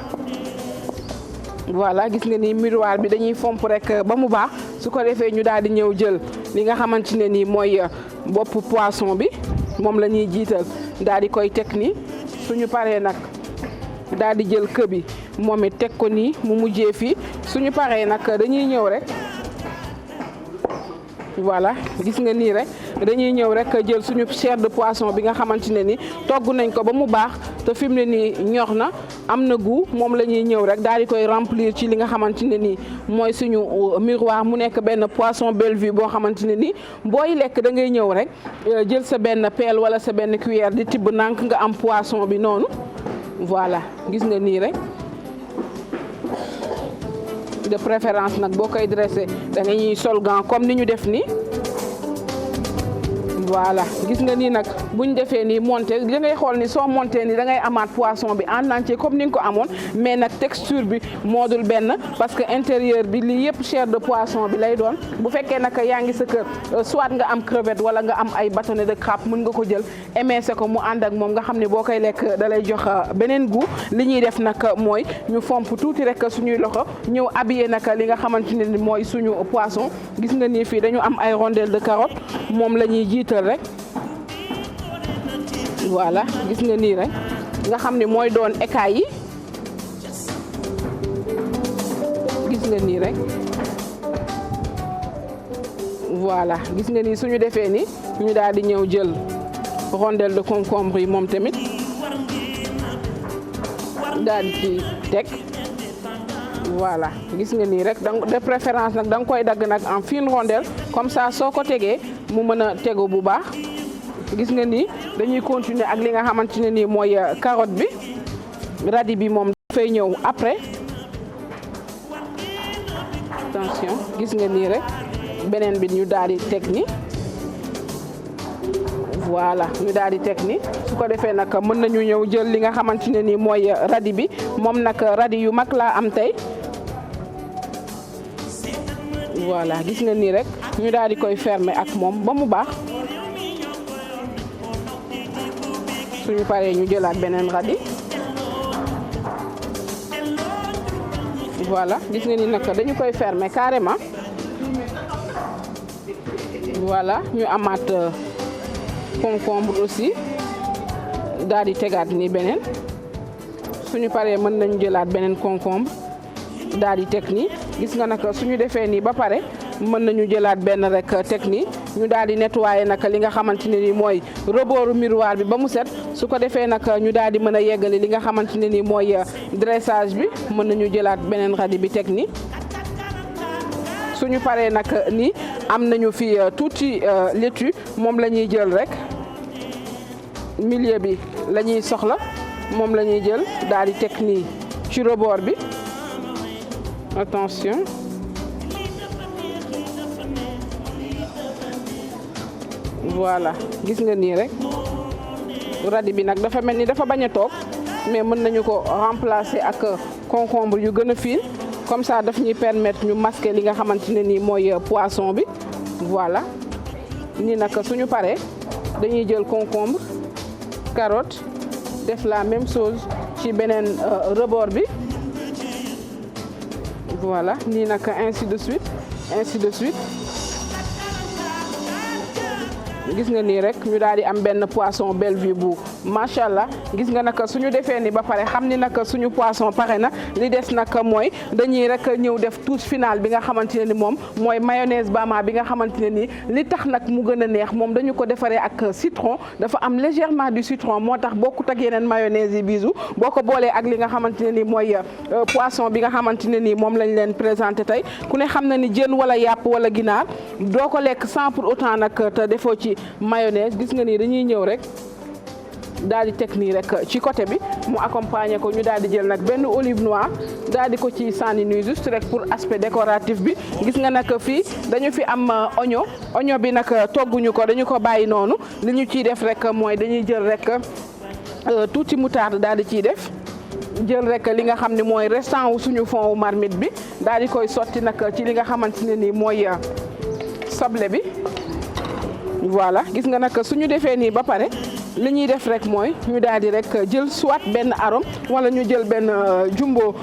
voilà gis nga ni miroir bi dañuy fomp rek ba mu baax su ko defee ñu daal di ñëw jël li nga xamante ne nii mooy bopp poisson bi moom la ñuy jiital daal di koy teg nii suñu paree nag daal di jël queue bi moom it teg ko nii mu mujjee fii suñu paree nag dañuy ñëw rek voilà gis nga nii rek dañuy ñëw rek jël suñu chair de poisson bi nga xamante ne ni togg nañ ko ba mu baax te fi mu ne nii ñor na am na goût moom la ñuy ñëw rek daal di koy remplir ci li nga xamante ne nii mooy suñu miroir mu nekk benn poisson Bellevue boo xamante ne nii booy lekk da ngay ñëw rek jël sa benn pelle wala sa benn cuillère di tibb nànk nga am poisson bi noonu voilà gis nga nii rek de préférence nag boo koy dressé da nga ñuy sol gant comme ni ñu def nii voilà gis nga nii nag bu ñu defee nii monté da ngay xool ni soo monté nii da ngay amaat poisson bi en entier comme ni nga ko amoon mais nag texture bi moo dul benn parce que intérieur bi lii yëpp chair de poisson bi lay doon bu fekkee nag yaa ngi sa kër soit nga am crevette wala nga am ay bâtonnet de crabe mën nga ko jël émincé ko mu ànd ak moom nga xam ne boo koy lekk da lay jox beneen goût li ñuy def nag mooy ñu fomp tuuti rek suñuy loxo ñëw habillé nag li nga xamante ne ni mooy suñu poisson gis nga nii fii dañu am ay rondelles de carotte moom la ñuy jiital rek voilà gis nga nii rek nga xam ne mooy doon écailles yi gis nga nii rek voilà gis nga nii suñu defee ni ñu daal di ñëw jël rondelle de concombre yi moom tamit daal di ci teg voilà gis nga nii rek de préférence nag da nga koy dagg nag en fine rondelle comme ça soo ko tegee mu mën a tegu bu baax gis nga nii dañuy continuer ak li nga xamante ne nii mooy carotte bi radis bi moom dafay ñëw après attention gis nga nii rek beneen bi ñu daal di teg ni voilà ñu daal di teg ni su ko defee nag mën nañu ñëw jël li nga xamante ne nii mooy radis bi moom nag radis yu mag laa am tey voilà gis nga nii rek ñu daal di koy fermer ak moom ba mu baax suñu paree ñu jëlaat beneen radis voilà gis nga ni nag dañu koy fermer carrément voilà ñu amaat concombre aussi daal di tegaat ni beneen suñu paree mën nañu jëlaat beneen concombre daal di teg nii gis nga nag suñu defee nii ba pare mën nañu jëlaat benn rek teg nii ñu daal di nettoyer nag li nga xamante ne nii mooy rebooru miroir bi ba mu set su ko defee nag ñu daal di mën a yeggali li nga xamante ne nii mooy dressage bi mën nañu jëlaat beneen radis bi teg nii suñu paree nag nii am nañu fi tuuti laitue moom la ñuy jël rek milieu bi la ñuy soxla moom la ñuy jël daal di teg nii ci rebord bi attention voilà gis nga nii rek radis bi nag dafa mel ni dafa bañ a toog mais mën nañu ko remplacer ak concombre yu gën a fine comme ça daf ñuy permettre ñu masquer li nga xamante ne nii mooy poisson bi voilà nii nag suñu paree dañuy jël concombre carotte def la même chose ci beneen rebord bi voilà nii nag ainsi de suite gis nga nii rek ñu daal di am benn poisson Bellevue bu macha allah gis nga nag suñu defee ni ba pare xam ni nag suñu poisson pare na li des nag mooy dañuy rek ñëw def touche finale bi nga xamante ne ni moom mooy mayonnaise bama bi nga xamante ne ni li tax nag mu gën a neex moom dañu ko defaree ak citron dafa am légèrement du citron moo tax bokkut ak yeneen mayonnaise yi bisu boo ko boolee ak li nga xamante ne ni mooy poisson bi nga xamante ne ni moom lañ leen présenté tey ku ne xam na ni jën wala yàpp wala ginaar doo ko lekk sans pour autant nag te defoo ci mayonnaise gis nga nii dañuy ñëw rek daal di teg nii rek ci côté bi mu accompagner ko ñu daal di jël nag benn olive noire daal di ko ci sànni nii juste rek pour aspect décoratif bi gis nga nag fii dañu fi am oignon bi nag togguñu ko dañu ko bàyyi noonu li ñu ciy def rek mooy dañuy jël rek tuuti moutarde daal di ciy def jël rek li nga xam ne mooy restant wu suñu fond wu marmite bi daal di koy sotti nag ci li nga xamante ne nii mooy soble bi voilà gis nga nag suñu defee nii ba pare li ñuy def rek mooy ñu daal di rek jël soit benn arôme wala ñu jël benn jumbo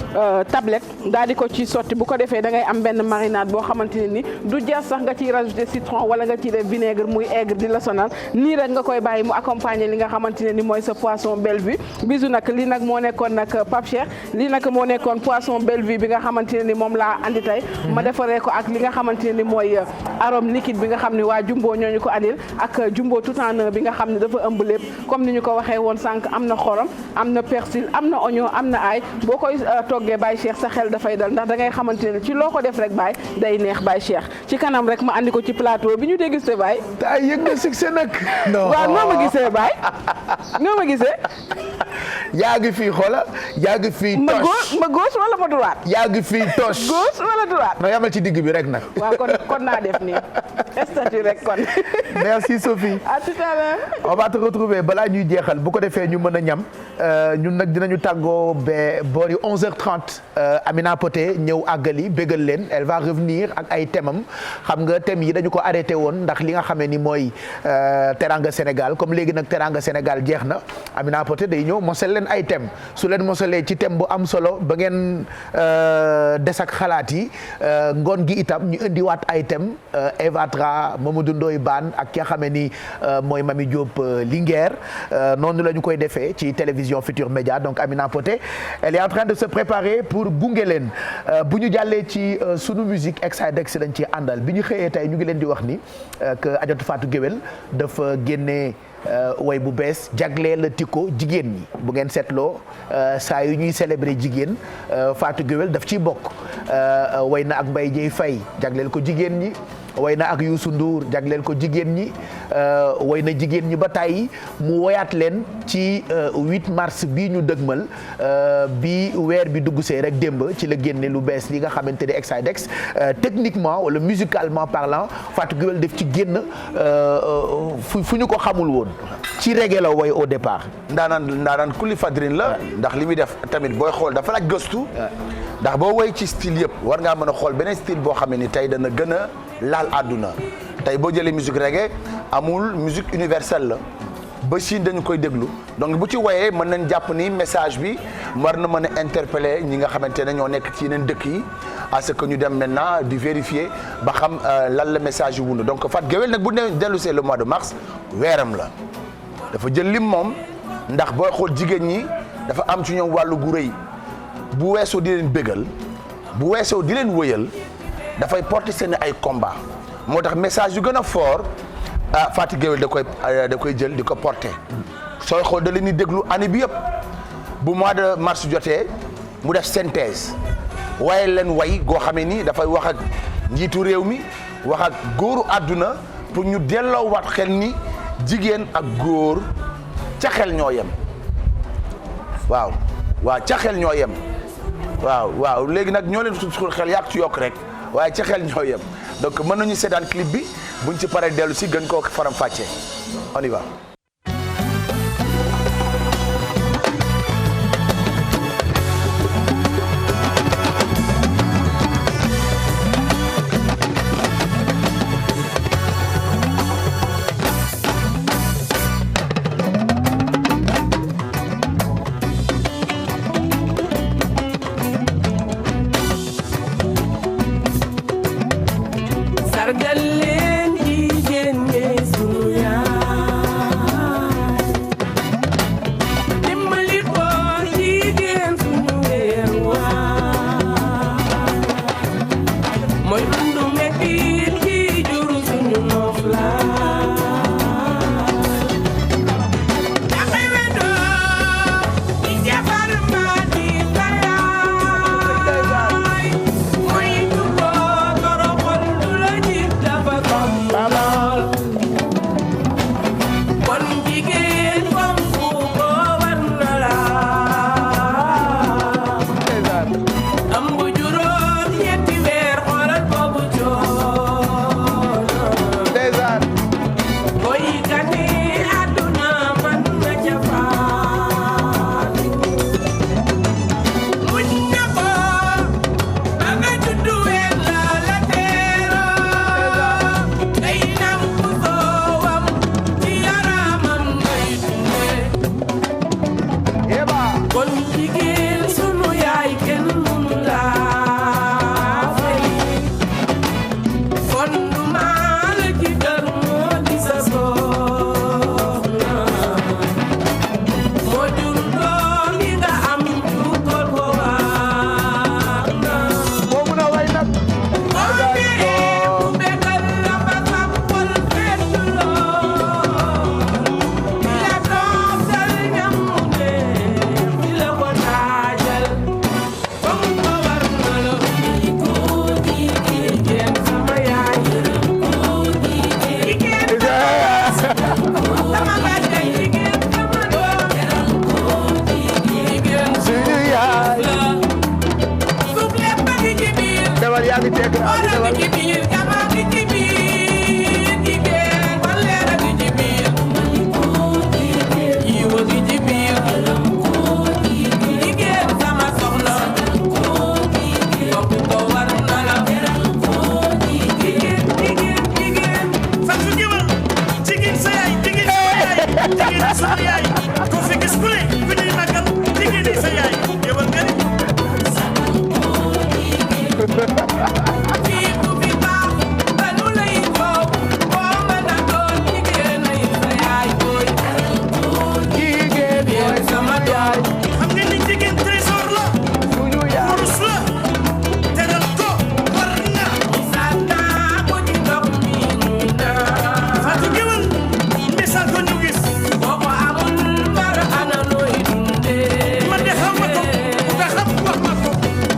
tablette daal di ko ci sotti bu ko defee da ngay am benn marinade boo xamante ne ni du jar sax nga ciy rajouter citron wala nga ciy def vinaigre muy aigre di la sonal nii rek nga koy bàyyi mu accompagner li nga xamante ne ni mooy sa poisson Bellevue bisu nag lii nag moo nekkoon nag Pape Cheikh lii nag moo nekkoon poisson Bellevue bi nga xamante ne ni moom laa andi tey ma defaree ko ak li nga xamante ne ni mooy arôme liquide bi nga xam ne waa jumbo ñooñu ko andil ak jumbo tout en un bi nga xam ne dafa ëmb lépp comme ni ñu ko waxee woon sànq am na xorom am na persil am na oignon am na ail boo koy toggee Baye Cheikh sa xel dafay dal ndax da ngay xamante ne ci loo ko def rek Baye day neex Baye Cheikh ci kanam rek ma andi ko ci plateau bi ñu dégusté Baye. ay yëg nga succès nag. non waaw noo ma gisee Baye noo ma gisee. yaa ngi fii xoola yaa ngi fii. ma gauche wala ma droite. yaa ngi fii tos. gauche wala droite. non yamal ci digg bi rek nag. waaw kon naa def nii statut rek kon. merci Sophie. à tout à l'heure. on va te retrouver balaa ñuy jeexal bu ko defee ñu mën a ñam ñun nag dinañu tàggoo ba boori 11h30 Amina Poté ñëw àggali bégal leen elle va revenir ak ay thèmam xam nga thèmes yi dañu ko arrêté woon ndax li nga xamee ni mooy Teranga Sénégal comme léegi nag Teranga Sénégal jeex na Amina Poté day ñëw mosal leen ay thèmes su leen mosalee ci thème bu am solo ba ngeen des ak xalaat yi ngoon gi itam ñu indiwaat ay thèmes Eva Tra Mamadou Ndoye Bane ak ki nga xamee ni mooy Mami Diop Linguère noonu la ñu koy defee ci télévision Futur Média donc Amina Poté elle est en train de se préparer pour gunge leen bu ñu jàllee ci sunu musique Exidex lañ ci àndal bi ñu xëyee tey ñu ngi leen di wax ni que Adjatou Fatou Guewel dafa génnee way bu bees jagleel Tiko jigéen ñi bu ngeen seetloo saa yu ñuy célébrer jigéen Fatou Guewel daf ciy bokk way na ak Mbaye Dieye Faye jagleel ko jigéen ñi way na ak Youssou Ndour jagleel ko jigéen ñi way na jigéen ñi ba tàyyi mu woyaat leen ci 8 mars bii ñu dëgmal bi weer bi dugg see rek démb ci la génne lu bees li nga xamante ni Exidex techniquement wala musicalement parlant Fatou Guewel def ci génn fu ñu ko xamul woon ci reggae la woy au départ. ndaanaan kulli fadrin la ndax li muy def tamit booy xool dafa laaj gëstu ndax boo woy ci style yëpp war ngaa mën a xool beneen style boo xam ne ni tey dana gën a laal àdduna tey boo jëlee musique reggae amul musique universelle la ba Chine dañu koy déglu donc bu ci woyee mën nañ jàpp ni message bi war na mën a interpeller ñi nga xamante ne ñoo nekk ci yeneen dëkk yi à ce que ñu dem maintenant di vérifier ba xam lan la message yi wund donc Fatou Guewel nag bu ne dellu see le mois de mars weeram la dafa jël lim moom ndax booy xool jigéen ñi dafa am ci ñoom wàllu gu rëy bu weesoo di leen bégal bu weesoo di leen wëyal dafay porter seen ay combat moo tax message yu gën a fort Fatou Guewel da koy jël di ko porter sooy xool da leen di déglu année bi yëpp bu mois de mars jotee mu def synthèse waaye leen way goo xamee ni dafay wax ak njiitu réew mi wax ak góoru àdduna pour ñu delloo waat xel ni jigéen ak góor ca xel ñoo yem waaw ca xel ñoo yem waaw léegi nag ñoo leen suul xel yàq ci yokk rek waaye ca xel ñoo yem donc mën nañu seetaan clip bi buñ ci paree dellu si gën koo faram fàccee on y va. jigéen trésor la suñu yaay wurus la teral ko war na sata ko di dox mi na Fatou Guewel message ko ñu gis boko amul bar ana looy dunde man de xam ma ko nga xam wax ma ko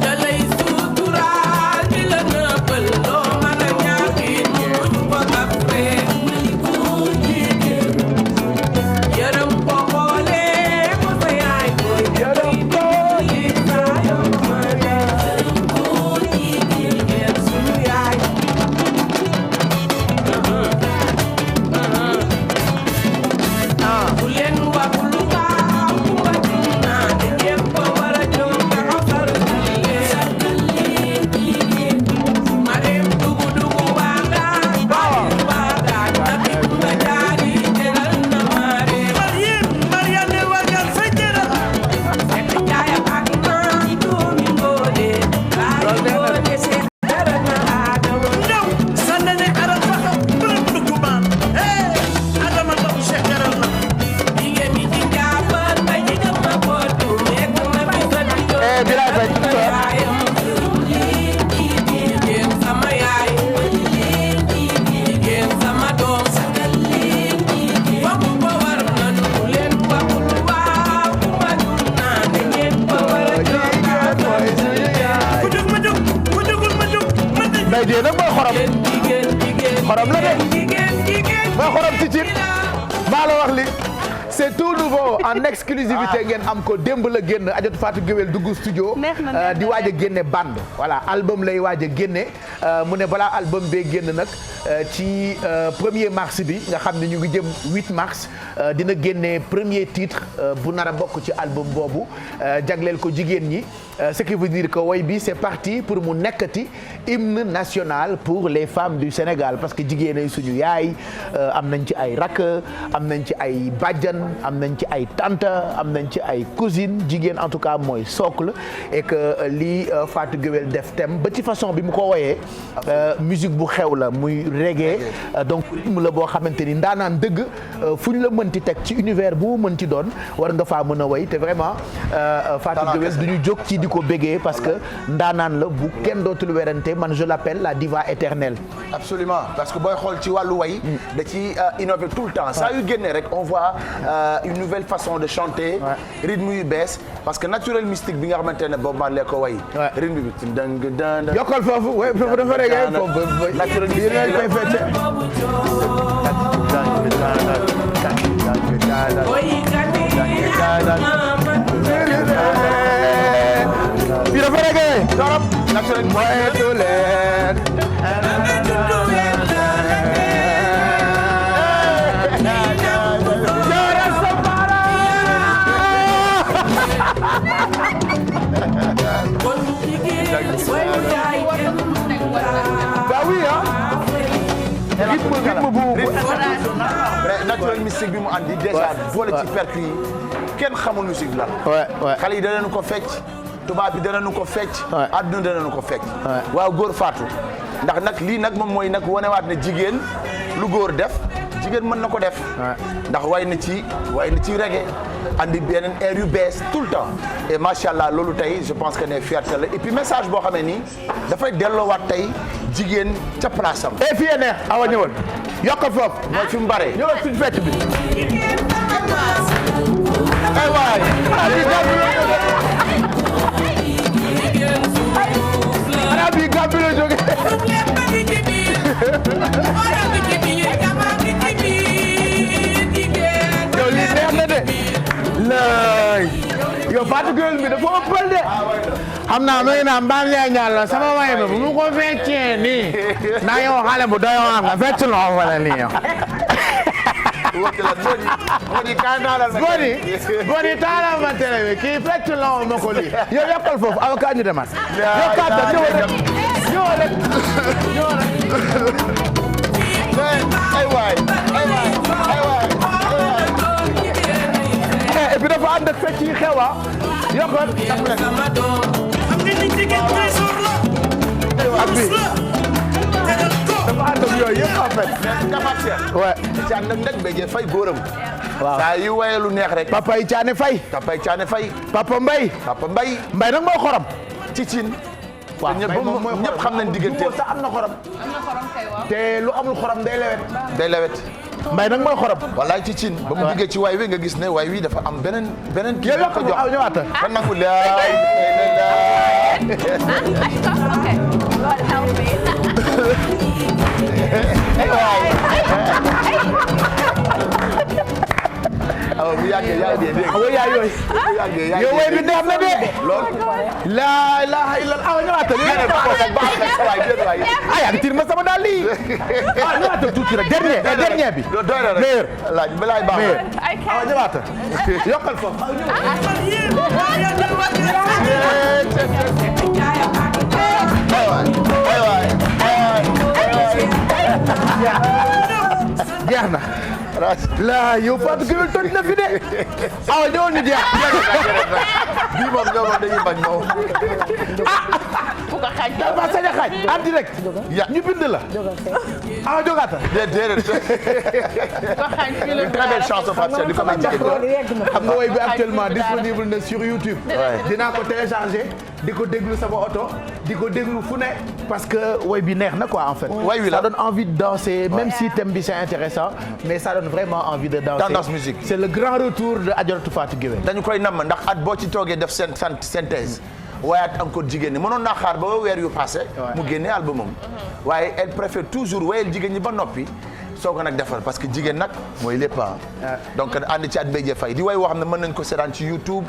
da lay suturaal di la nëbbal loo mën a ñaaki muñ ko après yaram ko boole ko sa yaay koy yaram ko li sa yow ma yaram ko jigéen sunu yaay bu leen wax lu baax bu ma dinaa di ngeen ko war a jóg taxaw sargal leen ma dem dugu dugu waaga waaga na bi nga jaari teral na ma dem Mariane wagal sa jëra fekk jaay ak naa doomi ngoone baay ngoone seen dara na Adama ndaw sanna ne aral faxam bërëb dugumaan Adama ndaw Cheikh jaral na jigéen mi ci jàppal ba jigéen ma bootu nekk ma bi sa digo Bilaay Faye jigéen sama yaay jigéen sama doom waxu ko war nanu leen waxu lu baax bu ma dul naa ne ngeen ko war a jóg ku jóg ma jóg ku jógul ma jóg ma jóg Ndeye Dieng nag mooy xorom xorom la de mooy xorom ci cin maa la wax li c'est tout nouveau en exclusivité ngeen am ko démb la génn Adjatou Fatou Guewel dugg studio di waaj a génne bande voilà album lay waaj a génne mu ne balaa album bee génn nag ci 1er mars bi nga xam ne ñu ngi jëm 8 mars dina génne premier titre bu nar a bokk ci album boobu jagleel ko jigéen ñi ce qui veut dire que woy bi c'est parti pour mu nekkati hymne national pour les femmes du Sénégal parce que jigéen ay suñu yaay am nañ ci ay rakk am nañ ci ay bàjjan am nañ ci ay tante am nañ ci ay cousine jigéen en tout cas mooy socle et que lii Fatou Guewel def thème ba ci façon bi mu ko woyee musique bu xew la muy reggae donc rythme la boo xamante ni ndaanaan dëgg fu ñu la mënti teg ci univers bu mu mënti doon war nga faa mën a woy te vraiment Fatou Guewel du ñu jóg ci di ko bégee parce que ndaanaan la bu kenn dootul werante man je l'appelle la diva éternelle. Absolument parce que booy xool ci wàllu way da ci innover tout le temps saa yu génnee rek on voit une nouvelle façon de chanter rythme yu bees parce que naturel mystique bi nga xamante ne boobu maa lee ko way rythme bi dang dang yokkal foofu way foofu dafa reggae foofu naturel mystique yi koy fecce bi dafa reggae torop naturel moyetu leen bah oui rythme bu naturel mystique bi mu andi déjà boole ci percu yi kenn xamul musique lan xale yi danañu ko fecc tubaab bi danañu ko fecc àdduna danañu ko fecc waaw góor faatu ndax nag lii nag moom mooy nag wanewaat ne jigéen lu góor def jigéen mën na ko def ndax way na ci reggae andi beneen air yu bees tout le temps et macha allah loolu tey je pense que ne fierté la et puis message boo xamee nii dafay delloowaat tey jigéen ca place am. et fii neex awa ñëwal yokkal foofu mooy fi mu bare. ñëwal suñu fecc bi. ay waay. ana bi gàmbi la jóge. yow lii neex na de. laay. yow Fatou Guewel bi dafa ëppal de. xam naa may naa mbaam yaay ñaar la sama waay ba bu mu ko feccee nii. naa yow xale bu doy waar nga fecc loo wala nii yow. Godi taalal ma télé bi kii fecc loo ma ko lii. yow yokkal foofu avocat ñu demaat. yokkaat da ñëwal rek ñëwal rek ñëwal rek. ay waay ay waay ay waay. et puis dafa ànd ak fecc yi xew a yokkal. ak bi dafa ànd ak yooyu yëpp en fait. ouais. ci ànd ak nag mbéy fay góoram. waaw saa yu waye lu neex rek. papa yi Thiané Faye. papa yi Thiané Faye. papa Mbaye. papa Mbaye. Mbaye nag mooy xorom. ci cin. waaw ñëpp xam nañ diggante. sax am na xorom. te lu amul xorom day lewet. day lewet. Mbaye nag mooy xorom. wallaay ci cin ba mu duggee ci waay wi nga gis ne waay wi dafa am beneen kii yow ko jox ñëwaata. kan nangu laay. awa bu yàggee yaa ngi dégg. awa yaa yooyu. yow way bi neex na de. lool. laa ilaaha illa awa ñëwaata. ah yaa ngi tiir ma sama daal lii. ah ñëwaata tuuti rek dernier bi. doy na rek meilleur. laaj balaay baax na. awa ñëwaata. yokkal foofu. jeex na. laa yow Fatou Gueye toj na fi de. awa ñëwoon ñu jeex. bii moom ñoo moom dañuy bañ moom. bu ko xaaj ba sañ a xaaj en direct. ñu bind la. awa jógaata. déedéet. une très belle chanson Fatou di ko may xam nga woy bi actuellement disponible na sur YouTube. dinaa ko télécharger di ko déglu sama oto di ko déglu fu ne parce que woy bi neex na quoi en fait. woy wi la ça donne envie de danser même si thème bi c'est intéressant mais ça donne vraiment envie de danser. tendance musique. c'est le grand retour de Adjaratou Fatou Gueye. dañu koy namm ndax at boo ci toogee def synthèse. waayaat encore jigéen ñi mënoon naa xaar ba weer yu passé. mu génne albumam. waaye elle préfère toujours wayal jigéen ñi ba noppi. soo ko nag defar parce que jigéen nag mooy lépp donc ànd ci at Mbéjé Faye di way woo xam ne mën nañ ko seetaan ci YouTube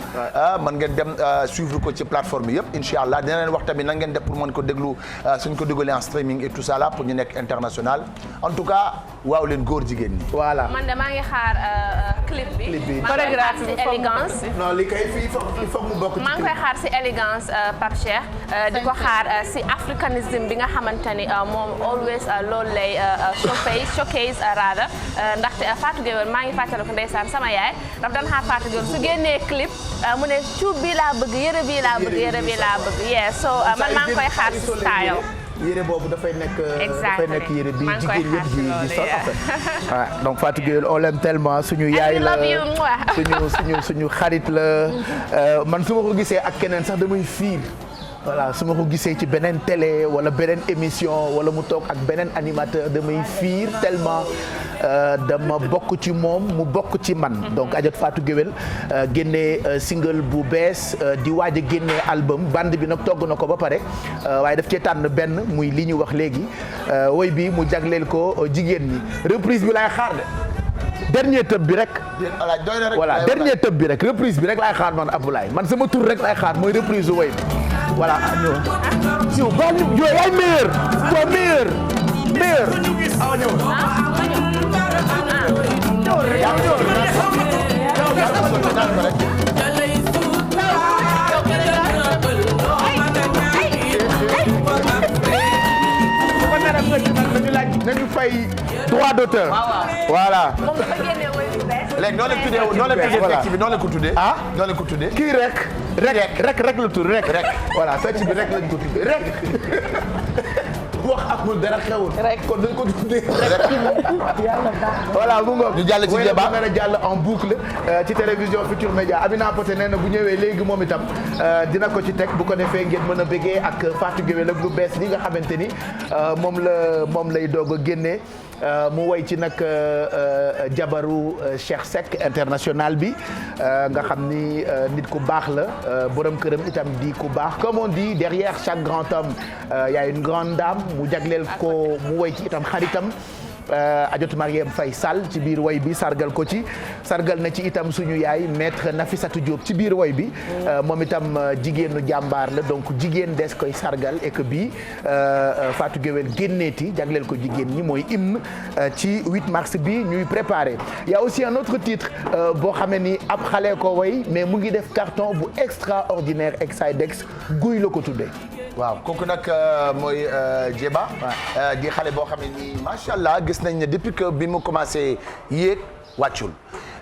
mën ngeen dem suivre ko ci plateforme yëpp incha allah dina leen wax tamit nan ngeen def pour mën ko déglu suñ ko dugalee en streaming et tout ça là pour ñu nekk international en tout cas waaw leen góor jigéen ñi. voilà man de maa ngi xaar clip bi. chorégraphie si élégance. non li kay fii foog mu bokk ci maa ngi koy xaar si élégance Pape Cheikh di ko xaar si africanisme bi nga xamante ni moom always loolu lay showcase raada ndaxte Fatou Gueye maa ngi fàttaliku ndeysaan sama yaay daf daan xaar Fatou Gueye su génnee clip mu ne cuub bi laa bëgg yëre bi laa bëgg yëre bi laa bëgg so man maa ngi koy xaar si style yére boobu dafay nekk yére bi maa ngi koy jigéen yëpp di sol en fait. donc Fatou Gueye on l'aime tellement suñu yaay la suñu xarit la man su ma ko gisee ak keneen sax damay fiir voilà su ma ko gisee ci beneen télé wala beneen émission wala mu toog ak beneen animateur damay fiir tellement dama bokk ci moom mu bokk ci man donc Adjaratou Fatou Gueye génnee single bu bees di waaj a génnee album bande bi nag togg na ko ba pare waaye daf cee tànn benn muy li ñu wax léegi woy bi mu jagleel ko jigéen ñi reprise bi laay xaar de dernier tëb bi rek voilà dernier tëb bi rek reprise bi rek laay xaar man Abdoulaye man sama tour rek laay xaar mooy reprise woy bi voilà ñëw ba yow yaay meilleur aw ñëw nañu fay droit d'auteur voilà léegi noo leen tuddee fecc bi noo leen ko tuddee noo leen ko tuddee kii rek la tur rek voilà fecc bi rek lañ ko tuddee rek wax amul dara xewul rek kon dañ ko tuddee rek voilà mu ngoog ñu jàll ci débat nga jàll en boucle ci télévision Futur Média Amina Poté nee na bu ñëwee léegi moom itam dina ko ci teg bu ko defee ngeen mën a bëggee ak Fatou Gueye ak lu bees li nga xamante ni moom lay doog a génnee mu woy ci nag jabaru Cheikh Seck international bi nga xam ni nit ku baax la borom këram itam di ku baax comme on dit derrière chaque grand homme y a une grande dame mu jagleel ko mu woy ci itam xaritam Adjaratou Marième Faye Sall ci biir woy bi sargal ko ci sargal na ci itam suñu yaay maître Nafissatou Diop ci biir woy bi moom itam jigéenu jàmbaar la donc jigéen des koy sargal et que bii Fatou Gueye génneeti jagleel ko jigéen ñi mooy hymne ci 8 mars bi ñuy préparé y a aussi un autre titre boo xamee ni ab xale ko woy mais mu ngi def carton bu extraordinaire Exidex guy la ko tuddee waaw kooku nag mooy Djeba di xale boo xam ne nii macha allah gis nañ ne depuis que bi mu commencé yéeg wàccul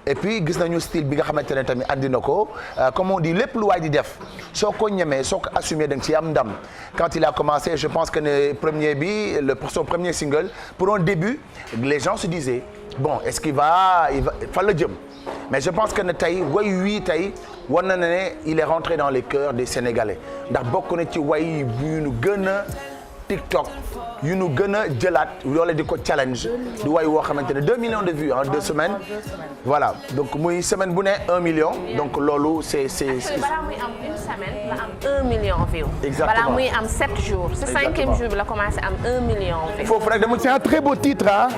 et puis gis nañu style bi nga xamante ne tamit andi na ko comme on dit lépp lu waay di def soo ko ñemee soo ko assumé da nga ci am ndam quand il a commencé je pense que ne premier bi son premier single pour un début les gens se disaient bon est-ce qu'il va fan la jëm mais je pense que ne tey way wii tey war na ne il est rentré dans les cœurs des Sénégalais ndax bokk na ci way yu ñu gën a TikTok yu ñu gën a jëlaat wala di ko challenge di way woo xamante ne 2 millions de vues en 2 semaines voilà donc muy semaine bu ne 1 million donc loolu c'est balaa muy am une semaine la am 1 million vues. Exactement. balaa muy am 7 jours. ci 5e jour bi la commencé am 1 million vues. foofu rek dama c'est un très beau titre hein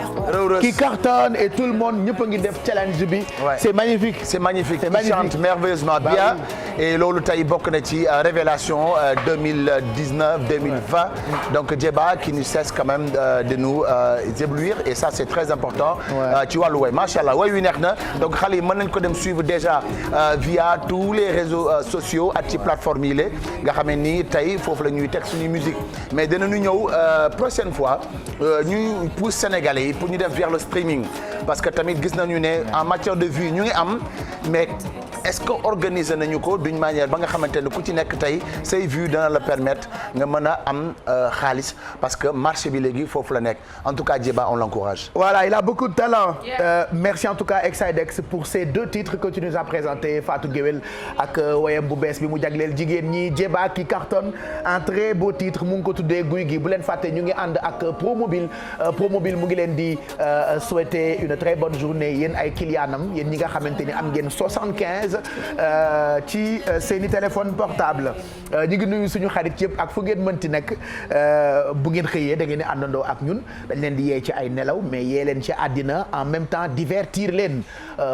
qui cartonne et tout le monde ñëpp a ngi def challenge bi. c'est magnifique. c'est magnifique il chante merveilleusement bien et loolu tey bokk na ci révélation 2019 2020 donc Djeba qui ne cesse quand même de nous éblouir et ça c'est très important ci wàllu way machallah way wi neex na donc xale yi mën nañ ko dem suivre déjà via tous les réseaux sociaux ak ci plateforme yi la nga xam ne nii tey foofu la ñuy teg suñuy musique mais dinañu ñëw prochaine fois ñuy pousse Sénégalais yi pour ñu def vers le streaming parce que tamit gis nañu ne en matière de vues ñu ngi am mais est-ce que organiser nañu ko d'une manière ba nga xamante ne ku ci nekk tey say vues dana la permettre nga mën a am xaalis parce que marché bi léegi foofu la nekk en tout cas Djeba on l'encourage. Voilà, il a beaucoup de talent. Merci en tout cas Exidex pour ces 2 titres que tu nous as présentés Fatou Guewel ak woyam bu bees bi mu jagleel jigéen ñi Djeba qui cartonne un très beau titre mu ngi ko tuddee guy gi bu leen fàtte ñu ngi ànd ak Promobile Promobile mu ngi leen di souhaiter une très bonne journée yéen ay clientam yéen ñi nga xamante ni am ngeen 75 ci seeni téléphone portable ñu ngi nuyu suñu xarit yëpp ak fu ngeen mënti nekk bu ngeen xëyee da ngeen di àndandoo ak ñun dañ leen di yee ci ay nelaw mais yee leen ci àddina en même temps divertir leen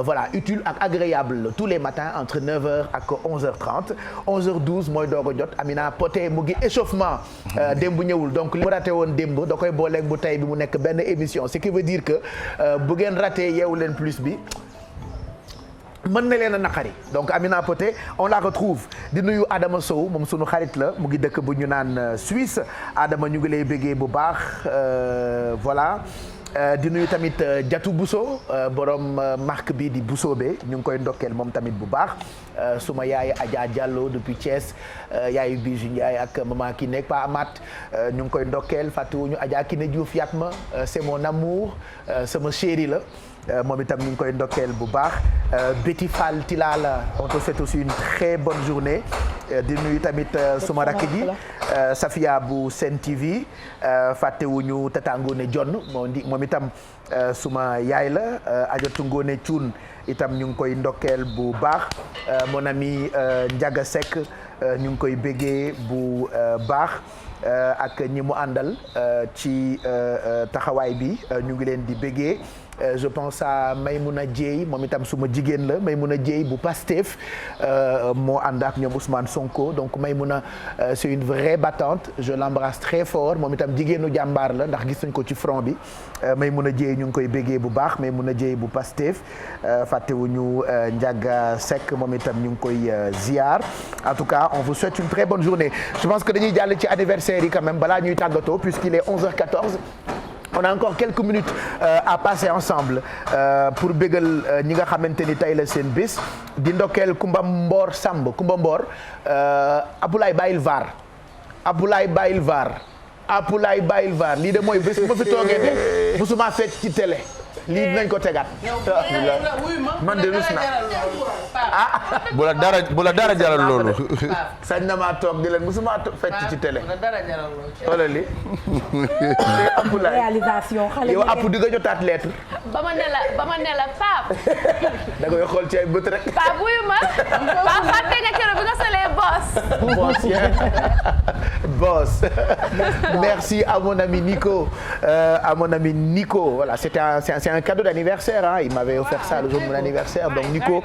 voilà utile ak agréable tous les matins entre 9h ak 11h30 11h12 mooy doog a jot Amina Poté mu ngi échauffement démb ñëwul donc li mu raté woon démb da koy booleeg bu tey bi mu nekk benn émission ce qui veut dire que bu ngeen raté yeewu leen plus bi mën na leen a naqari donc Amina Poté on la retrouve di nuyu Adama Sow moom sunu xarit la mu ngi dëkk bu ñu naan Suisse Adama ñu ngi lay bëggee bu baax voilà di nuyu tamit Diatou Bousso borom marque bi di Boussobé ñu ngi koy ndokkeel moom tamit bu baax suma yaay Adja Diallo depuis Thiès yaayu Bijou Ndiaye ak maman ki nekk Pa Amat ñu ngi koy ndokkeel fàttewuñu Adja Kiné Diouf Yatma c'est mon amour sama chéri la moom itam ñu ngi koy ndokkeel bu baax Betty Fall Tilala on te souhaite aussi une très bonne journée di nuyu tamit suma rakk ji Safia bu Sen TV fàttewuñu Tata Ngone John moom itam suma yaay la Ajatu Ngone Thioune itam ñu ngi koy ndokkeel bu baax mon ami Ndiaga Seck ñu ngi koy béggee bu baax ak ñi mu àndal ci taxawaay bi ñu ngi leen di béggee je pense à Maymouna Dieye moom itam suma jigéen la Maymouna Dieye bu Pastef moo ànd ak ñoom Ousmane Sonko donc Maymouna c'est une vraie battante je l'embrasse très fort moom itam jigéenu jàmbaar la ndax gis nañ ko ci front bi Maymouna Dieye ñu ngi koy béggee bu baax Maymouna Dieye bu Pastef fàttewuñu Ndiaga Seck moom itam ñu ngi koy ziar en tout cas on vous souhaite une très bonne journée je pense que dañuy jàll ci anniversaire yi quand même balaa ñuy tàggatoo puisqu'il est 11h14 on a encore quelques minutes à passer ensemble pour bégal ñi nga xamante ni tey la seen bés di ndokkeel Kumba Mboor Samb Kumba Mboor Abdoulaye Bayil Var Abdoulaye Bayil Var Abdoulaye Bayil Var lii de mooy bés bu ma fi toogee de musuma fekk ci télé lii dinañ ko tegaat. man de rus na ah. bu la dara jaral loolu. sañ na maa toog di leen musuma fekk ci télé. wala li. réalisation xale yow app di nga jotaat lettre. ba ma ne la Pape. da ngay xool ci ay bët rek. Pape wuyu ma Pape fàtte nga keroog bi nga solee boss. Boss. Merci à mon ami Nico. Voilà, c'est un cadeau d'anniversaire hein. Il m'avait offert ça le jour de mon anniversaire. Donc Nico,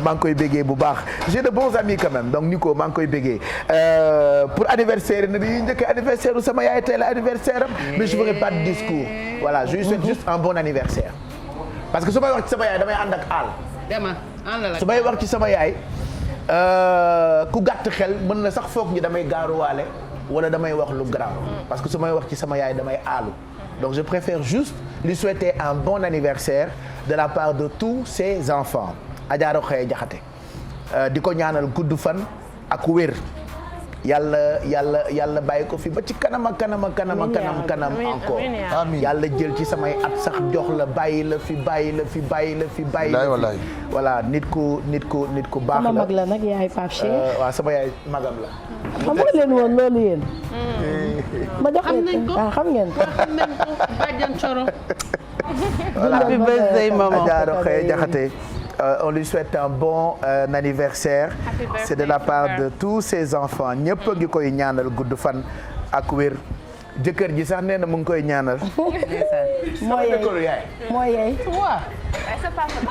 maa ngi koy béggee bu baax. J'ai de bons amis quand même. Donc Nico, maa ngi koy béggee. Pour anniversaire na dañuy njëkk anniversaire u sama yaay tey la anniversaire am. Mais je ferai pas de discours. Voilà, je lui souhaite juste un bon anniversaire. Parce que su may wax ci sama yaay damay ànd ak aal. Su may wax ci sama yaay ku gàtt xel mën na sax foog ñi damay gaaruwaale wala damay wax lu grave parce que su may wax ci sama yaay damay aalu donc je préfère juste lui souhaiter un bon anniversaire de la part de tous ses enfants Adja Rokhaya Diakhaté di ko ñaanal gudd fan ak wér yàlla bàyyi ko fi ba ci kanam encore yàlla jël ci samay at sax jox la bàyyi la fi voilà nit ku baax la. sama mag la nag yaay Pape Cheikh. waaw sama yaay magam la. xamoo leen woon loolu yéen. ma jox leen ko xam ngeen ko. bàjjan Coro. happy birthday maman. Adja Rokhaya Diakhaté. On lui souhaite un bon anniversaire. C'est de la part de tous ses enfants ñëpp a ngi koy ñaanal gudd fan ak wér jëkkër ji sax nee na mu ngi koy ñaanal. moo yeey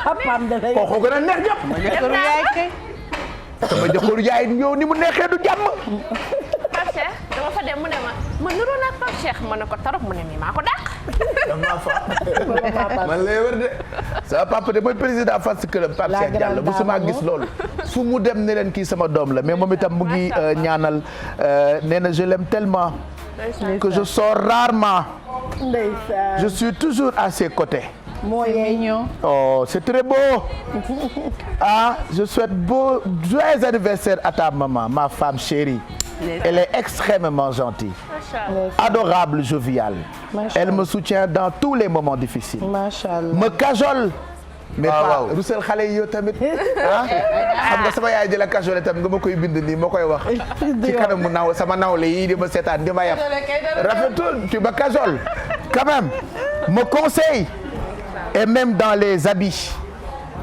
papaam da lay kooku gën a neex jàpp. jëkkëru yaay kay. sama jëkkëru yaay yow ni mu neexee du jàmm. Pape Cheikh dama fa dem mu ne ma nuru naa Pape Cheikh ma ne ko torop mu ne mi maa ko dàq. man lay wër de sama papa de mooy président fans club Pape Cheikh Diallo bu suma gis loolu fu mu dem ne leen kii sama doom la mais moom itam mu ngi ñaanal nee na je l'aime tellement que je sors rarement je suis toujours à ses côtés. Oh, c'est très beau. Je souhaite joyeux anniversaire à ta maman, ma femme chérie. Elle est extrêmement gentille, adorable, joviale. Elle me soutient dans tous les moments difficiles. Me cajole. mais pas rusel xale yi yow tamit xam nga sama yaay di la cajole tam nga ma koy bind nii ma koy wax ci kanamu sama nawle yi di ma seetaan di ma yab rafetul tu me cajoles quand même me conseille et même dans les habits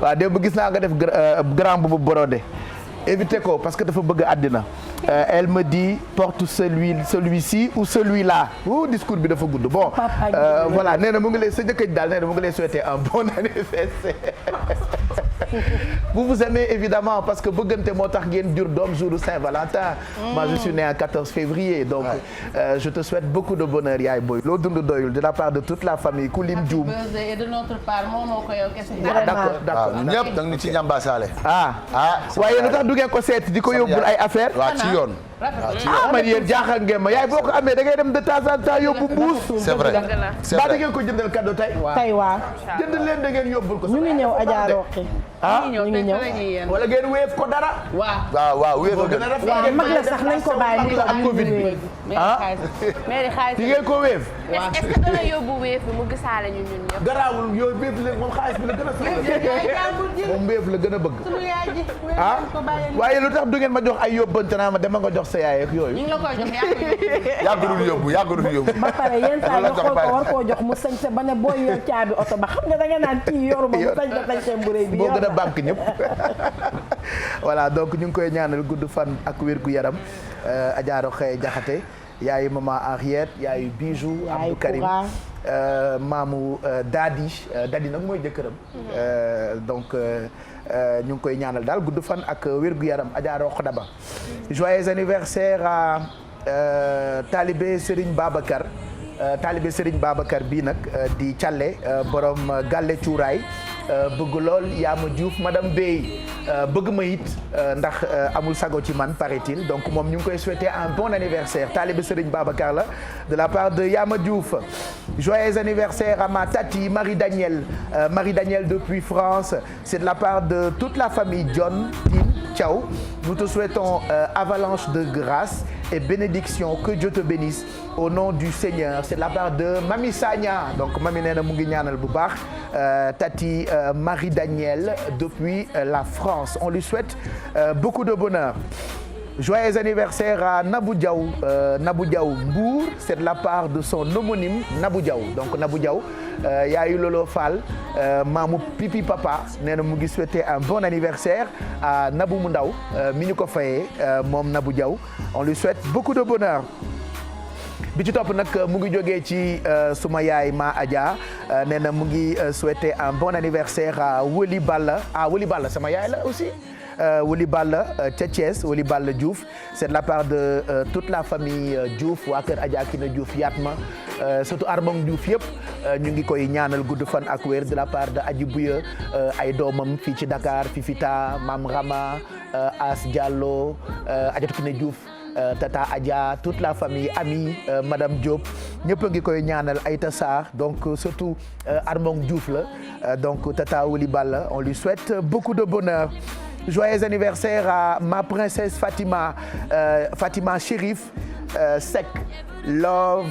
waaw démb gis naa nga def grand boubou brodé évitez ko parce que dafa bëgg àddina elle me dit porte celui-ci ou celui-là discours bi dafa gudd bon voilà nee na mu ngi lay sa jëkkëj daal nee na mu ngi lay souhaiter un bon anniversaire vous aimez évidemment parce que bëggante moo tax ngeen jur doom jour Saint-Valentin. Moi je suis né en 14 février donc je te souhaite beaucoup de bonheur yaay boy loo dund doyul de la part de toute la famille ku lim juum. et de notre part moo ko yow kese. d'accord ñëpp da nga ñu ci ñambaasaale. waaye lu tax du ngeen ko seet di ko yóbbul ay affaire ci yoon. man yéen jaaxal ngeen ma yaay boo ko amee da ngay dem de temps en temps yóbbu mbuus. c'est vrai c'est vrai da ngeen ko jëndal cadeau tey. tey waa jënd leen da ngeen yóbbul ko. ñu ngi ñëw Adja Roqi. ñu ngi ñëw wala ngeen wéef ko dara. waaw wéef ko gën. waaw mag la sax nañ ko bàyyi mu ak Covid bi. mais xaalis di ngeen ko wéef. est-ce que dana yóbbu wéef bi mu gisaale ñun ñëpp. garaawul yooyu wéef la moom xaalis bi la gën a soxla. moom wéef la gën a bëgg. waaye lu tax du ngeen ma jox ay yóbbante naa ma dama nga jox sa yaay ak yooyu. ñu ngi la koy jox yàggul yóbbu. ba pare yenn saa nga xool ko war koo jox mu sañse ba ne booy yor caabi oto ba xam nga da nga naan kii yoruma mu sañse bu rëy bi boo gën a banque ñëpp. voilà donc ñu ngi koy ñaanal gudd fan ak wér gu yaram Adja Rokhaya Diakhaté yaayu maman Henriette yaayu Bijou Abdou Karim maamu Dadi nag mooy jëkkëram donc ñu ngi koy ñaanal daal gudd fan ak wér gu yaram Adja Rokhaya Daba joyeux anniversaire à Talibé Serigne Babacar bii nag di Thialé borom Galle Cuuraay bëgg lool Yaama Diouf madame Bey bëgg ma it ndax amul sago ci man paraît-il donc moom ñu ngi koy souhaiter un bon anniversaire talibé Serigne Babacar la de la part de Yaama Diouf joyeux anniversaire à ma tati Marie Daniel depuis France c'est de la part de toute la famille John Tine Thiaw nous te souhaitons avalanche de grâce et bénédiction que Dieu te bénisse au nom du Seigneur c'est de la part de Mami Sagna donc Mami nee na mu ngi ñaanal bu baax tati Marie Daniel depuis la France on lui souhaite beaucoup de bonheur joyeux anniversaire à Nabou Diaw Mbour c'est de la part de son homonyme Nabou Diaw donc Nabou Diaw yaayu Lolo Fall maamu Pipi Papa nee na mu ngi souhaiter un bon anniversaire à Nabou mu ndaw mi ñu ko fayee moom Nabou Diaw on lui souhaite beaucoup de bonheur bi ci topp nag mu ngi jógee ci suma yaay Ma Adja nee na mu ngi souhaiter un bon anniversaire à Woli Balla sama yaay la aussi Woli Balla ca Thiès Woli Balla Diouf c'est de la part de toute la famille Diouf waa kër Adja Kina Diouf Yatma surtout Armang Diouf yëpp ñu ngi koy ñaanal gudd fan ak wér de la part de Adji Bouya ay doomam fii ci Dakar Fifita Mam Rama As Diallo Adja Kina Diouf Tata Adja toute la famille Ami Madame Diop ñëpp a ngi koy ñaanal Aïta Sarr donc surtout Armang Diouf la donc Tata Woli Balla on lui souhaite beaucoup de bonheur Joyeux anniversaire à ma princesse Fatima, Fatima Chérif Seck. Love,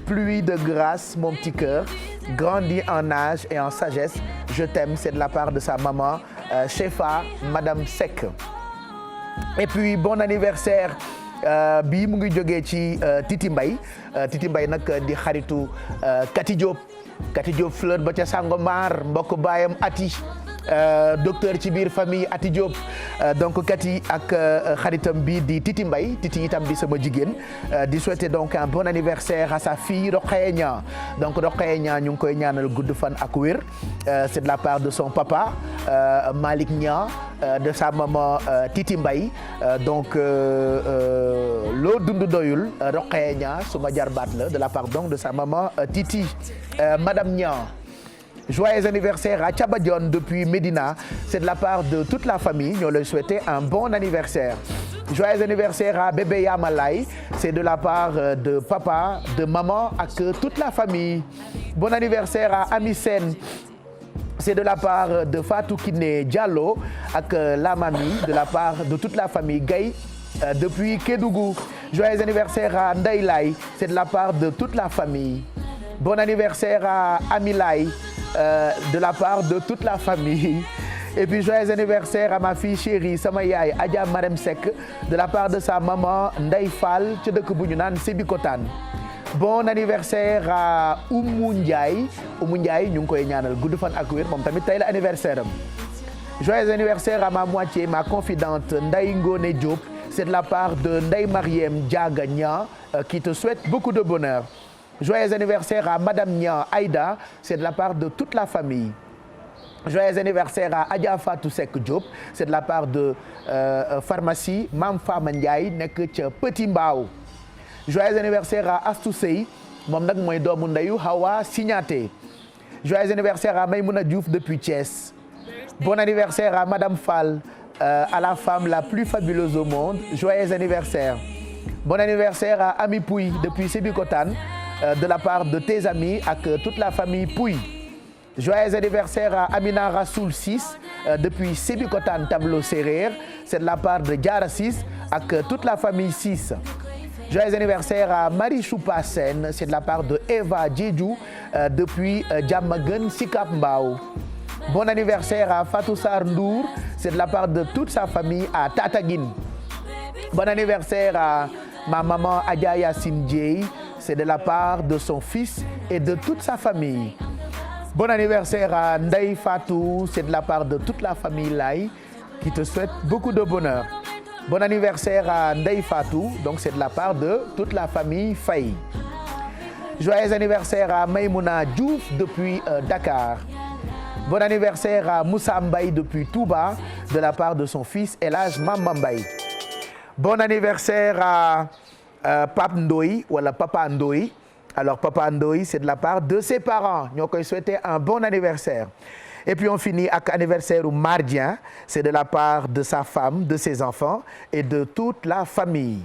pluie de grâce, mon petit cœur. Grandis en âge et en sagesse. Je t'aime, c'est de la part de sa maman, Chefa, Madame Seck. Et puis bon anniversaire bii mu ngi jógee ci Titi Mbaye Titi Mbaye nag di xaritu Kati Diop fleur ba ca Sangomar mbokk baayam Ati docteur ci biir famille Ati Diop donc Kati ak xaritam bi di Titi Mbaye Titi itam di sama jigéen di souhaiter donc un bon anniversaire à sa fille Rokhaya Niang donc Rokhaya Niang ñu ngi koy ñaanal gudd fan ak wér c'est de la part de son papa Malick Niang de sa maman Titi Mbaye donc loo dund doyul Rokhaya Niang suma jarbaat la de la part donc de sa maman Titi Madame Niang. Joyeux anniversaire à Thiaba Dione depuis Médina, c'est de la part de toute la famille, ñoo lay souhaiter un bon anniversaire. Joyeux anniversaire à bébé Yamalay, c'est de la part de papa, de maman ak toute la famille. Bon anniversaire à Ami Sène, c'est de la part de Fatou Kiné Diallo ak la mamie, de la part de toute la famille Gaye depuis Kédougou. Joyeux anniversaire à Ndeye Lay, c'est de la part de toute la famille. Bon anniversaire à Amilay, de la part de toute la famille. Et puis joyeux anniversaire à ma fille chérie sama yaay Adja Marem Seck, de la part de sa maman Ndeye Fall ci dëkk bu ñu naan Sébikotane. Bon anniversaire à Oumou Ndiaye ñu ngi koy ñaanal gudd fan ak wér moom tamit tey la anniversaire am. Joyeux anniversaire à ma moitié, ma confidente Ndeye Ngone Diop, c'est de la part de Ndeye Mariem Diaga Niang qui te souhaite beaucoup de bonheur. Joyeux anniversaire à Madame Niang Aïda, c'est de la part de toute la famille. Joyeux anniversaire à Adja Fatou Seck Diop, c'est de la part de pharmacie Mam Fama Ndiaye nekk ca Petit Mbao. Joyeux anniversaire à Astou Sey, moom nag mooy doomu ndeyu Hawa Signaté. Joyeux anniversaire à Maymouna Diouf depuis Thiès. Bon anniversaire à Madame Fall, à la femme la plus fabuleuse au monde. Joyeux anniversaire. Bon anniversaire à Ami Pouy depuis Sébikotane, de la part de tes amis ak toute la famille Pouy. Joyeux anniversaire à Amina Rassoul 6 depuis Sébikotane Tableau Sérère, c'est de la part de Diara 6 ak toute la famille 6. Joyeux anniversaire à Marie Choupa Sen, c'est de la part de Eva Djedjou depuis Diamaguène Sicap Mbao. Bon anniversaire à Fatou Sarr Ndour, c'est de la part de toute sa famille à Tataguine. Bon anniversaire à ma maman Adja Yassine Dieye, c'est de la part de son fils et de toute sa famille. Bon anniversaire à Ndeye Fatou, c'est de la part de toute la famille Lay qui te souhaite beaucoup de bonheur. Bon anniversaire à Ndeye Fatou, donc c'est de la part de toute la famille Faye. Joyeux anniversaire à Maïmouna Diouf depuis Dakar. Bon anniversaire à Moussa Mbaye depuis Touba, de la part de son fils El Hadj Mama Mbaye. Bon anniversaire à Pape Ndoye wala Papa Ndoye. Alors Papa Ndoye, c'est de la part de ses parents. ñoo koy souhaiter un bon anniversaire. Et puis on finit ak anniversaire u Mardien, c'est de la part de sa femme, de ses enfants et de toute la famille.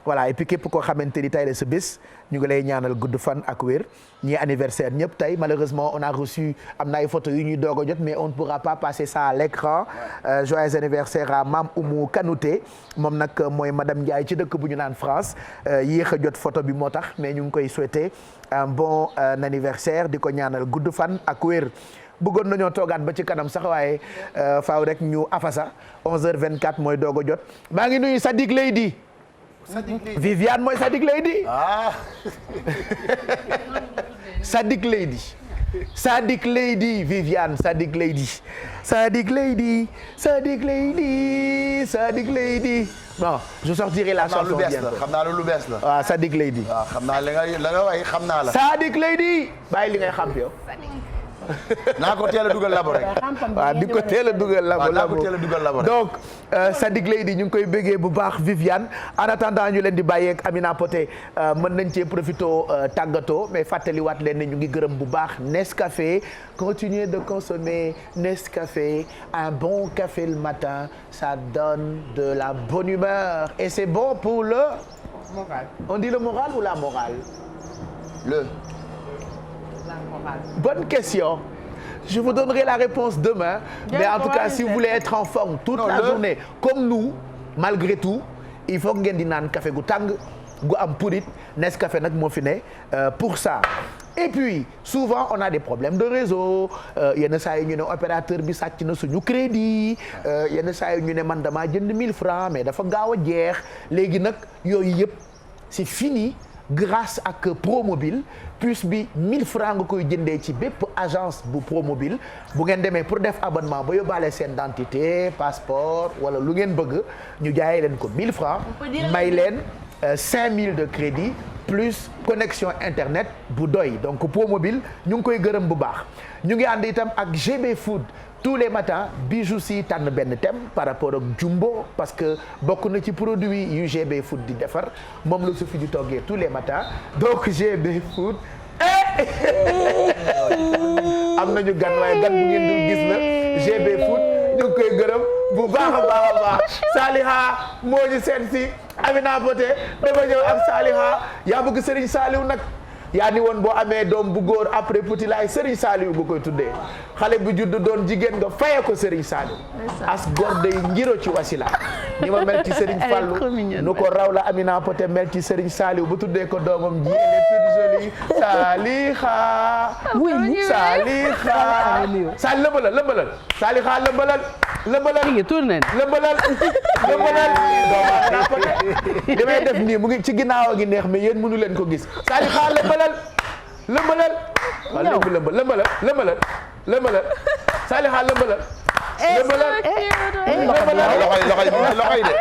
Voilà, et puis képp koo xamante ni tey la sa bés ñu ngi lay ñaanal gudd fan ak wér. ñi anniversaire ñëpp tey malheureusement on a reçu am na ay photos yu ñuy doog a jot mais on ne pourra pas passer ça à l'écran. Joyeux anniversaire à Mam Oumou Kanouté, moom nag mooy madame Ndiaye ci dëkk bu ñu naan France. Yéex a jot photo bi moo tax mais ñu ngi koy souhaiter un bon anniversaire di ko ñaanal gudd fan ak wér. bëggoon nañoo toogaat ba ci kanam sax waaye faaw rek ñu afasa 11h24 mooy doog a jot. maa ngi nuyu Sadik Leydi. Viviane mooy Sadik Leydi. ah. Sadik Leydi. Sadik Leydi Viviane Sadik Leydi. Sadik Leydi Sadik Leydi Sadik Leydi. bon je sortirai la chanson bientôt. xam naa lu bees la. waaw Sadik Leydi. waaw xam naa la nga way xam naa la. Sadik Leydi. bàyyi li ngay xam yow. naa ko teel a dugal labo rek. waaw di ko teel a dugal labo naa ko teel a dugal labo rek. donc Sadik Leydi ñu ngi koy bëggee bu baax Viviane en attendant ñu leen di bàyyeeg Amina Poté mën nañ cee profité tàggatoo mais fàttaliwaat leen ne ñu ngi gërëm bu baax Nescafé. Continuez de consommer Nescafé, un bon café le matin, ça donne de la bonne humeur et c'est bon pour le moral. On dit le moral ou la morale? La morale. Bonne question. Je vous donnerai la réponse demain. Mais en tout cas, si vous voulez être en forme toute la journée, comme nous, malgré tout, il faut ngeen di naan café gu tàng gu am purit Nescafé nag moo fi ne pour ça. Et puis souvent on a des problèmes de réseau yenn saa yi ñu ne opérateur bi sàcc na suñu crédit yenn saa yi ñu ne man damaa jënd 1000 francs mais dafa gaaw a jeex léegi nag yooyu yëpp c'est fini grâce ak Promobile puce bi 1000 francs nga koy jëndee ci bépp agence bu Promobile bu ngeen demee pour def abonnement ba yóbbaale seen identité passeport wala lu ngeen bëgg ñu jaayee leen ko 1000 francs may leen 5000 de crédit plus connexion internet bu doy donc Promobile ñu ngi koy gërëm bu baax ñu ngi ànd itam ak GB Food tous les matins Bijou si tànn benn thème par rapport ak Jumbo parce que bokk na ci produit yu GB Food di defar moom la su fi di toggee tous les matins donc GB Food am nañu gan waaye gan bu ngeen dul gis la GB Food ñu ngi koy gërëm bu baax a baax a baax Saliha moo ñu seet si Amina Poté dafa ñëw ak Saliha yaa bëgg Serigne Saliou nag yaa ni woon boo amee doom bu góor après petit laay Serigne Saliou nga koy tuddee xale bu judd doon jigéen nga fayee ko Serigne Saliou as góor day ngiro ci wasila ni ma mel ci Serigne Fallou nu ko raw la Amina Poté mel ci Serigne Saliou bu tuddee ko doomam ji elle est toute jolie Saliha Saliha Sal lëmbalal Saliha lëmbalal ngi tourné lëmbalal li may def nii mu ngi ci ginnaaw gi neex mais yéen mënu leen ko gis Saliha lëmbalal Saliha lëmbalal loxo yi de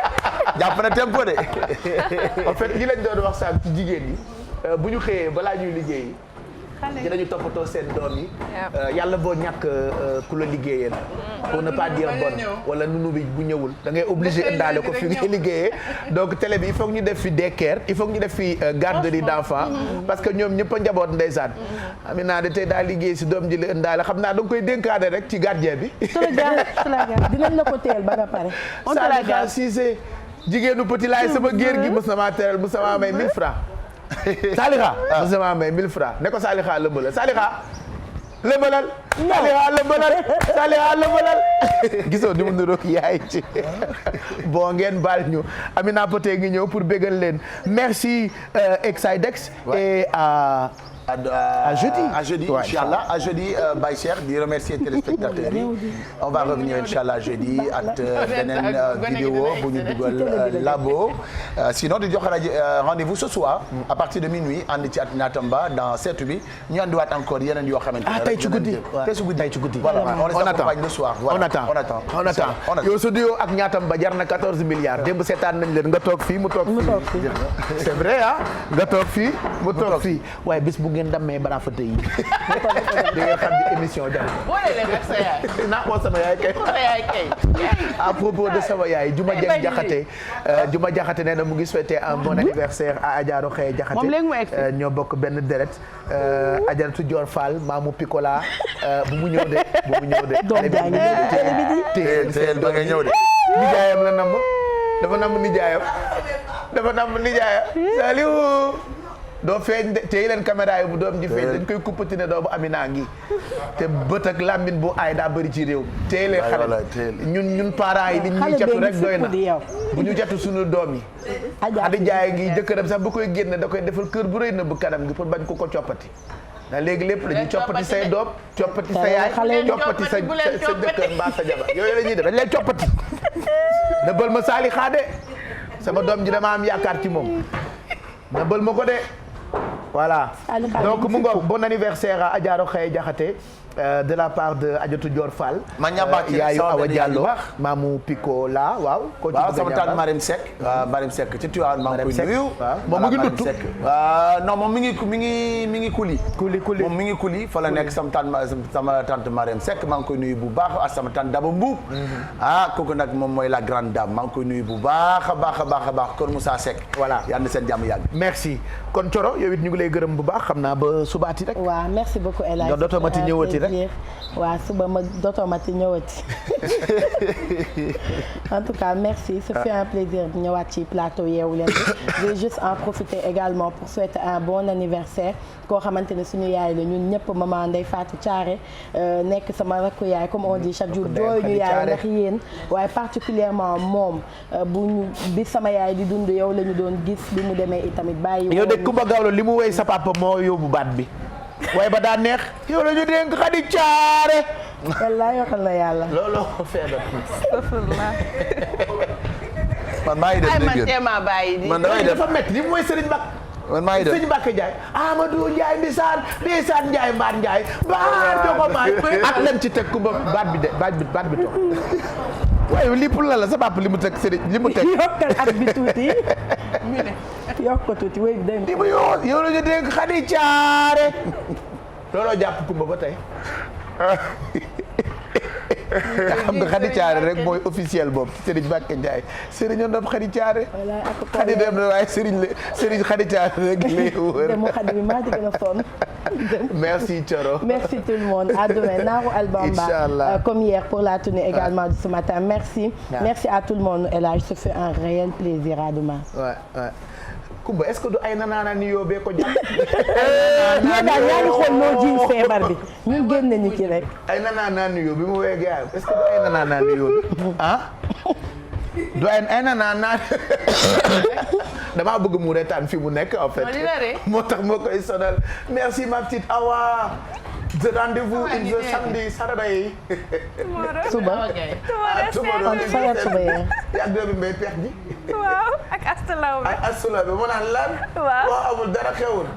jàpp na tempo de. en fait ñi lañ doon wax sax ci jigéen ñi bu ñu xëyee balaa ñuy liggéeyi dinañu toppatoo seen doom yi yàlla boo ñàkk ku la liggéeyal pour ne pas dire bon wala nunu bi bu ñëwul da ngay obligé indaale ko fi ngay liggéeyee donc télé bi il faut que ñu def fi daycare il faut que ñu def fi garderie d'enfants parce que ñoom ñëpp a njaboot ndeysaan Amina de tey daa liggéey si doom ji la indaale xam naa da nga koy dénkaane rek ci gardien bi dinañ la ko teel ba nga pare Saliha Cissé jigéenu petit laay sama géer gi mos na maa teral mos na maa may 1000 francs Saliha mos na maa may 1000 francs ne ko Saliha lëmbalal Saliha lëmbalal gisoo ni mu niroog yaay ci bon ngeen baal ñu Amina Poté ngi ñëw pour bégal leen merci Exidex et à jeudi inchallah à jeudi Baye Cheikh di remercier téléspectateurs yi on va revenir inchallah jeudi ak beneen vidéo bu ñu dugal labo sinon di jox rendez-vous ce soir à partir de minuit ànd ci at Natamba dans seetu bi ñu andiwaat encore yeneen yoo xamante ne tey ci guddi voilà on les accompagne le soir on attend yow sa duo ak Natamba jar na 14 milliards démb seetaan nañ leen nga toog fii mu toog fii c'est vrai ah nga toog fii mu toog fii waaye bis bu ngeen dammee balaa fa tey da ngeen xam di émission jàll. boole leen ak sa yaay. naa ko sama yaay kay. à propos de sama yaay Juma Dieng Jaxate Juma Jaxate nee na mu ngi souhaiter un bon anniversaire à Adja Rokhaya Jaxate. moom léegi mu egg ñoo bokk benn deret Adjaratou Dior Fall maamu Picola bu mu ñëw de. doom jaa ngi ñëw de teel ba nga ñëw de. nijaayam la namm dafa namm nijaayam Saliou doo feeñ de tey leen caméra yi bu doom ji feeñ dañ koy kuppati ne doomu Amina ngi te bët ak làmmiñ bu aay daa bëri ci réew tey leen xale ñun parents yi li ñuy jatu rek doy na bu ñu jatu suñu doom yi Adi Jaay ngi jëkkëram sax bu koy génne da koy defal kër bu rëy na bu kanam gi pour bañ ko coppati ndax léegi lépp la ñuy coppati say doom coppati sa yaay coppati sa jëkkër mbaa sa jabar yooyu la ñuy def dañ lay coppati na bël ma saali xaade sama doom ji dama am yaakaar ci moom na bël ma ko de voilà donc mu ngoog bon anniversaire à Adja Rokhaya Diakhaté de la part de Adjatou Dior Fall. ma ñabaat yaayu Awa Diallo maamu Pico la waaw. waaw sama tante Marème Seck. Marème Seck ci Tivaouane maa ngi koy nuyu. moom mu ngi duttu non moom mi ngi kuli. moom mi ngi kuli fa la nekk sama tante Marème Seck maa ngi koy nuyu bu baax ak sama tante Daba Mbuub. kooku nag moom mooy la grande dame maa ngi koy nuyu bu baax a baax Kër Moussa Seck. voilà yal na seen jàmm yàgg. merci kon Coro yow it ñu ngi lay gërëm bu baax xam naa ba subaati rek. waaw merci beaucoup El Hadj. dootoo ma ti ñëwati rek. waaw suba ma dootoo ma ci ñëwati. En tout cas merci ce fut un plaisir de ñëwaat ci plateau Yeewu Leen bi. Je vais juste en profiter également pour souhaiter un bon anniversaire koo xamante ne suñu yaay la ñun ñëpp maman Ndeye Fatou Thiaré nekk sama rakku yaay comme on dit chaque jour jooy ñu yaay ndax yéen waaye particulièrement moom bi sama yaay di dund yow la ñu doon gis bi mu demee itamit bàyyi. yow de Kumba Gawlo li mu woy sa papa moo yóbbu baat bi. waaye ba daa neex yow la ñu dénk Xadi Caare. wallaay waxal na yàlla. looloo ko feebar. man maa ngi def dégg man damay def dafa métti li mooy Serigne Bak. man maa ngi def Serigne Mbacke Ndiaye Amadou Ndiaye Mbisaan Ndiaye Mbaat Ndiaye. baat doo ko maay ak lem ci teg ku ba baat bi toog. waaye lii pour la sa papa li mu teg Serigne li mu teg. yokkal at bi tuuti. yokk ko tuuti wéy dégg nga. yow la ñu dénk Xadi Caare. looloo jàpp Kumba ba tey. xam nga Xadi Caare rek mooy officiel boobu Serigne Mbacke Ndiaye Serigne ñoom Xadi Caare. Xadi dem na waaye Serigne Xadi Caare rek lay wër. demu Xadi bi maa ci gën a sonn. Merci Thioro. Merci tout le monde. À demain. Naaru Albamba. Comme hier pour la tournée également de ce matin. Merci. Merci à tout le monde. Et là, ce fait un réel plaisir. À demain. Ouais. Kumba est-ce que du ay nanaana ni yóbbee ko jàpp. ñun daal ñaa ngi xool noo jiw feebar bi ñun génn ñu ci rek. ay nanaana ni yóbbi mu weeg yaayam est-ce que du ay nanaana ni yóbbi ah. du ay nanaana. damaa bëgg mu retaan fi mu nekk en fait. moo tax moo koy sonal merci ma petite Awa. The rendez-vous in the Sunday Saturday. suba. suba yee. yaa ngi doon mbay pex ji. waaw ak astalaw bi. ak astalaw bi mu naan lan. waaw boo amul dara xewul.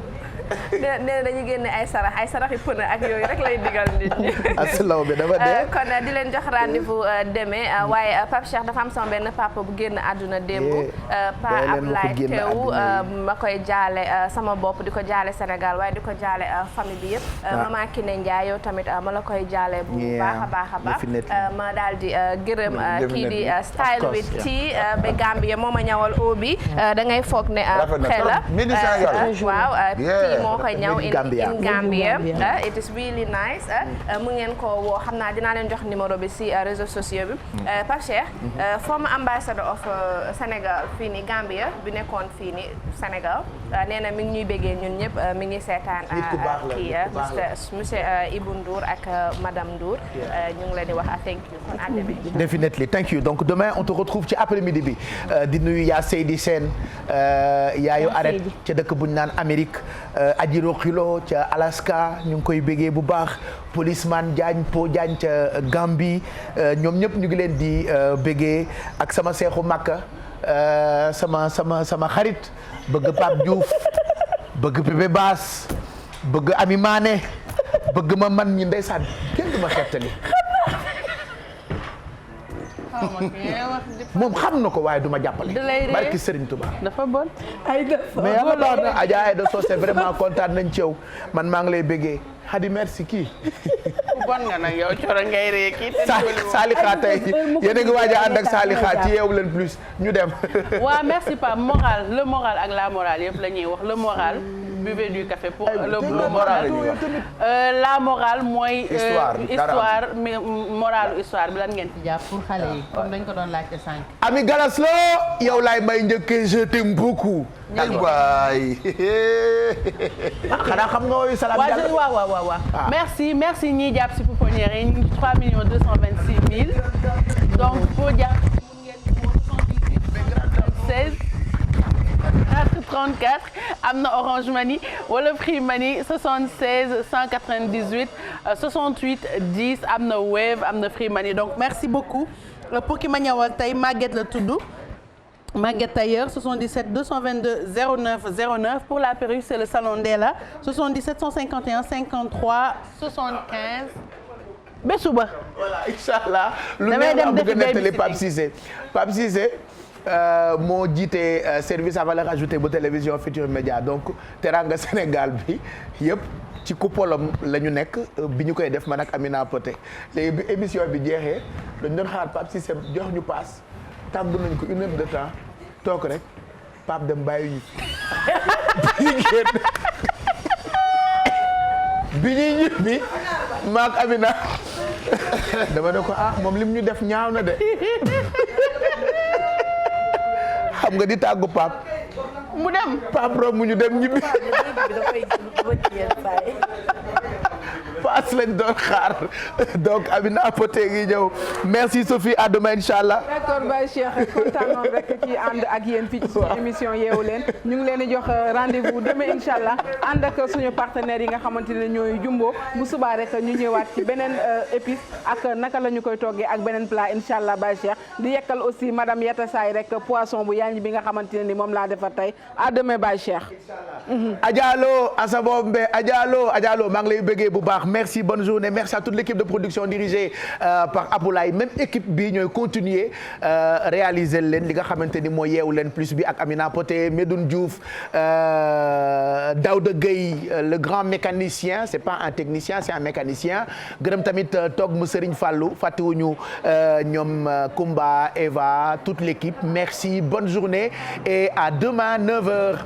nee na dañuy génne ay sarax yi pënë ak yooyu rek lay digal nit ñi. asalaw bi dafa dee. kon di leen jox rendez-vous demain waaye Pape Cheikh dafa am sama benn papa bu génn àdduna démb. Pa Ablaye Tew ma koy jaale sama bopp di ko jaale Sénégal waaye di ko jaale famille bi yëpp. maman Kiné Ndiaye yow tamit ma la koy jaale bu baax a baax. ma daal di gërëm kii di style with tea ba Gambie moo ma ñawal obi da ngay foog ne xel la waaw. moo koy ñaw in Gambia it is really nice mu ngeen ko woo xam naa dinaa leen jox numéro bi si réseaux sociaux bi Pape Cheikh former ambassador of Sénégal fii ni Gambia bi nekkoon fii ni Sénégal nee na mi ngi ñuy béggee ñun ñëpp mi ngi seetaan kii monsieur Ibou Ndour ak madame Ndour ñu ngi leen di wax thank you kon à demain. Definitely thank you donc demain on te retrouve ci après-midi bi di nuyu yaa Seydi Sène yaayu arrêt ca dëkk bu ñu naan Amérique Adjiro Xilo ca Alaska ñu ngi koy bégee bu baax policeman Diagne Po Diagne ca Gambie ñoom ñëpp ñu ngi leen di bégee ak sama seexu Makka sama xarit bëgg Pape Diouf bëgg Bébé Baas bëgg Ami Mané bëgg ma man ñi ndeysaan kenn du ma xettali moom xam na ko waaye du ma jàppale. barki Serigne Touba. dafa bon. mais yàlla baax na Adja Aïda Socé vraiment kontaan nañ ci yow man maa ngi lay bëggee Hadi merci kii. bon nga nag yow coro ngay ree kii. Salika tey yéen a ngi waaj a ànd ak Salika ci Yeewu Leen plus ñu dem. waaw merci Pape le moral ak la morale yëpp la ñuy wax le moral. buvez du café pour le moral la morale mooy histoire morale histoire bi lan ngeen ci jàpp pour xale yi comme dañ ko doon laajte sànq. Ami Galas Lo yow laay may njëkkee je t'aime beaucoup. waay. xanaa xam nga woy Salam Diallo waaw. merci ñiy jàpp si pouponnière yi 3 226 000 donc pour jàpp mun ngeen ci 78 34 am na Orange Money wala Free Money 76 198 68 10 am na Wave am na Free Money donc merci beaucoup pour ki ma ñëwal tey Maguette la tudd Maguette Tailleur 77 222 09 09 pour la perruque c'est le salon Ndella 77 151 53 75 ba suba. voilà inchallah lu neex la bëgg a nettali Pape Cissé moo jiite service à valeur ajoutée bu télévision Futurs Médias donc Teranga Sénégal bi yëpp ci kupolom la ñu nekk bi ñu koy def man ak Amina Poté léegi bi émission bi jeexee dañ doon xaar Pape Cissé jox ñu paas tàggu nañ ko 1 heure de temps toog rek Pape dem bàyyi ñu bi ñuy ñibbi maak Amina dama ne ko moom lim ñu def ñaaw na de xam nga di tàggu Pape mu dem Pape Rom mu ñu dem ñibbi paas lañ doon xaar donc Amina Poté ngi ñëw merci Sophie à demain inchallah. d'accord Baye Cheikh kontaan noonu rek ci ànd ak yéen fii ci émission yeewu leen ñu ngi leen di jox rendez-vous demain inchallah ànd ak suñu partenaires yi nga xamante ne ñooy Jumbo bu subaa rek ñu ñëwaat ci beneen épice ak naka la ñu koy toggee ak beneen plat inchallah Baye Cheikh di yekkal aussi madame Yata Saay rek poisson bu yanj bi nga xamante ne ni moom laa defar tey à demain Baye Cheikh. Adjalo Asabombe Adjalo maa ngi lay bëggee bu baax merci bonne journée merci à toute l'équipe de production dirigée par Aboulaye même équipe bi ñooy continuer réaliser leen li nga xamante ni moo yeewu leen plus bi ak Amina Poté Medoune Diouf Daouda Gueye le grand mécanicien c'est pas un technicien c'est un mécanicien gërëm tamit toog mu Serigne Fallou fàttewuñu ñoom Kumba Eva toute l'équipe merci bonne journée et à demain 9h.